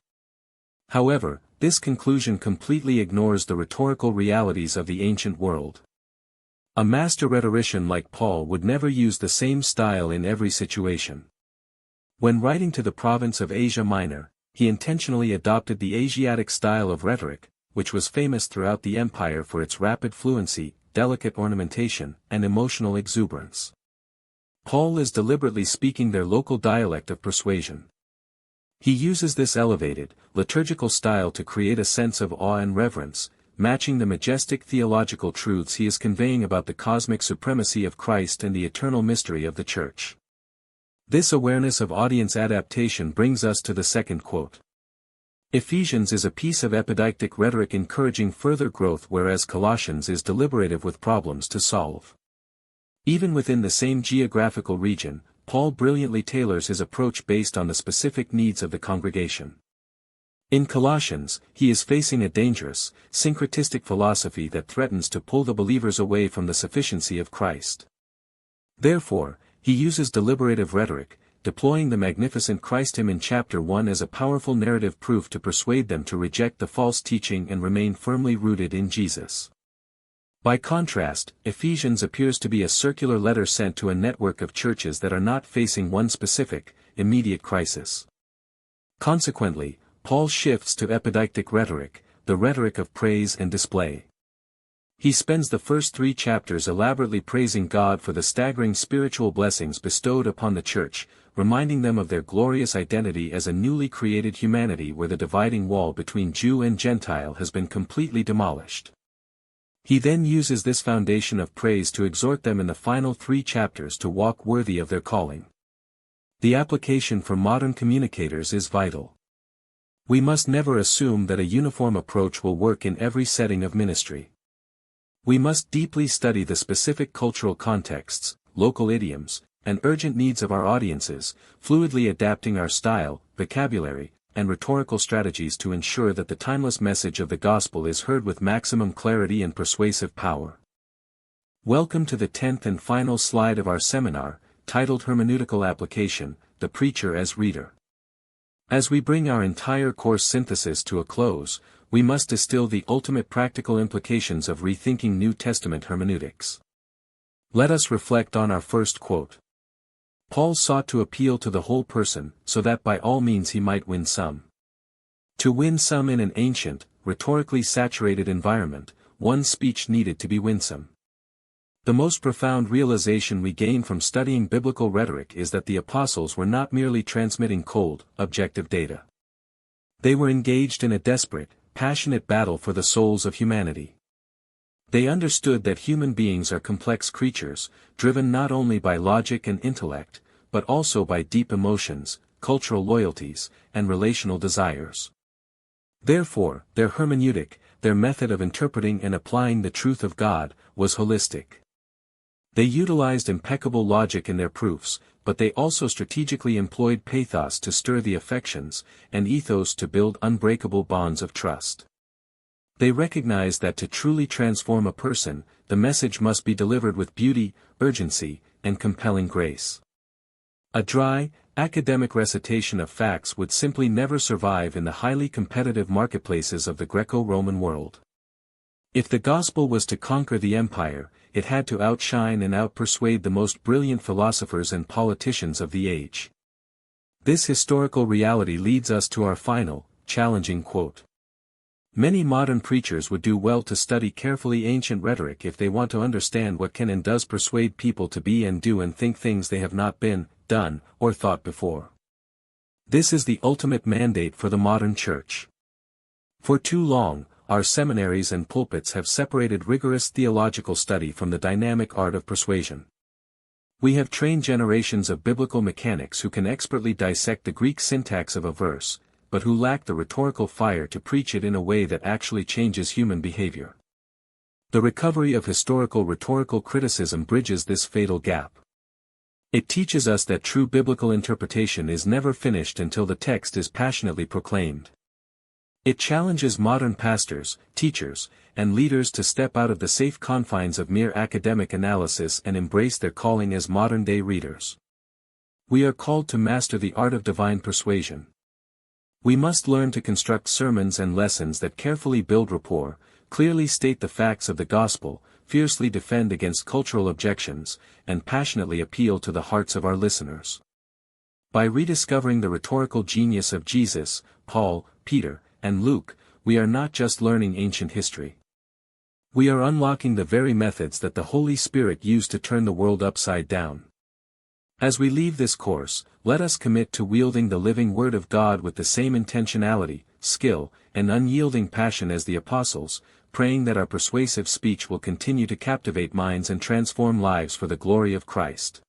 However, this conclusion completely ignores the rhetorical realities of the ancient world. A master rhetorician like Paul would never use the same style in every situation. When writing to the province of Asia Minor, he intentionally adopted the Asiatic style of rhetoric, which was famous throughout the empire for its rapid fluency, delicate ornamentation, and emotional exuberance. Paul is deliberately speaking their local dialect of persuasion. He uses this elevated, liturgical style to create a sense of awe and reverence, matching the majestic theological truths he is conveying about the cosmic supremacy of Christ and the eternal mystery of the Church. This awareness of audience adaptation brings us to the second quote. Ephesians is a piece of epideictic rhetoric encouraging further growth, whereas Colossians is deliberative with problems to solve. Even within the same geographical region, Paul brilliantly tailors his approach based on the specific needs of the congregation. In Colossians, he is facing a dangerous, syncretistic philosophy that threatens to pull the believers away from the sufficiency of Christ. Therefore, he uses deliberative rhetoric, deploying the magnificent Christ hymn in chapter 1 as a powerful narrative proof to persuade them to reject the false teaching and remain firmly rooted in Jesus. By contrast, Ephesians appears to be a circular letter sent to a network of churches that are not facing one specific, immediate crisis. Consequently, Paul shifts to epideictic rhetoric, the rhetoric of praise and display. He spends the first 3 chapters elaborately praising God for the staggering spiritual blessings bestowed upon the church, reminding them of their glorious identity as a newly created humanity where the dividing wall between Jew and Gentile has been completely demolished. He then uses this foundation of praise to exhort them in the final 3 chapters to walk worthy of their calling. The application for modern communicators is vital. We must never assume that a uniform approach will work in every setting of ministry. We must deeply study the specific cultural contexts, local idioms, and urgent needs of our audiences, fluidly adapting our style, vocabulary, and rhetorical strategies to ensure that the timeless message of the gospel is heard with maximum clarity and persuasive power. Welcome to the 10th and final slide of our seminar, titled Hermeneutical Application, the Preacher as Reader. As we bring our entire course synthesis to a close, we must distill the ultimate practical implications of rethinking New Testament hermeneutics. Let us reflect on our first quote. Paul sought to appeal to the whole person, so that by all means he might win some. To win some in an ancient, rhetorically saturated environment, one's speech needed to be winsome. The most profound realization we gain from studying biblical rhetoric is that the apostles were not merely transmitting cold, objective data. They were engaged in a desperate, passionate battle for the souls of humanity. They understood that human beings are complex creatures, driven not only by logic and intellect, but also by deep emotions, cultural loyalties, and relational desires. Therefore, their hermeneutic, their method of interpreting and applying the truth of God, was holistic. They utilized impeccable logic in their proofs, but they also strategically employed pathos to stir the affections, and ethos to build unbreakable bonds of trust. They recognized that to truly transform a person, the message must be delivered with beauty, urgency, and compelling grace. A dry, academic recitation of facts would simply never survive in the highly competitive marketplaces of the Greco-Roman world. If the gospel was to conquer the empire, it had to outshine and outpersuade the most brilliant philosophers and politicians of the age. This historical reality leads us to our final, challenging quote. Many modern preachers would do well to study carefully ancient rhetoric if they want to understand what can and does persuade people to be and do and think things they have not been, done, or thought before. This is the ultimate mandate for the modern church. For too long, our seminaries and pulpits have separated rigorous theological study from the dynamic art of persuasion. We have trained generations of biblical mechanics who can expertly dissect the Greek syntax of a verse, but who lack the rhetorical fire to preach it in a way that actually changes human behavior. The recovery of historical rhetorical criticism bridges this fatal gap. It teaches us that true biblical interpretation is never finished until the text is passionately proclaimed. It challenges modern pastors, teachers, and leaders to step out of the safe confines of mere academic analysis and embrace their calling as modern-day readers. We are called to master the art of divine persuasion. We must learn to construct sermons and lessons that carefully build rapport, clearly state the facts of the gospel, fiercely defend against cultural objections, and passionately appeal to the hearts of our listeners. By rediscovering the rhetorical genius of Jesus, Paul, Peter, and Luke, we are not just learning ancient history. We are unlocking the very methods that the Holy Spirit used to turn the world upside down. As we leave this course, let us commit to wielding the living Word of God with the same intentionality, skill, and unyielding passion as the apostles, praying that our persuasive speech will continue to captivate minds and transform lives for the glory of Christ.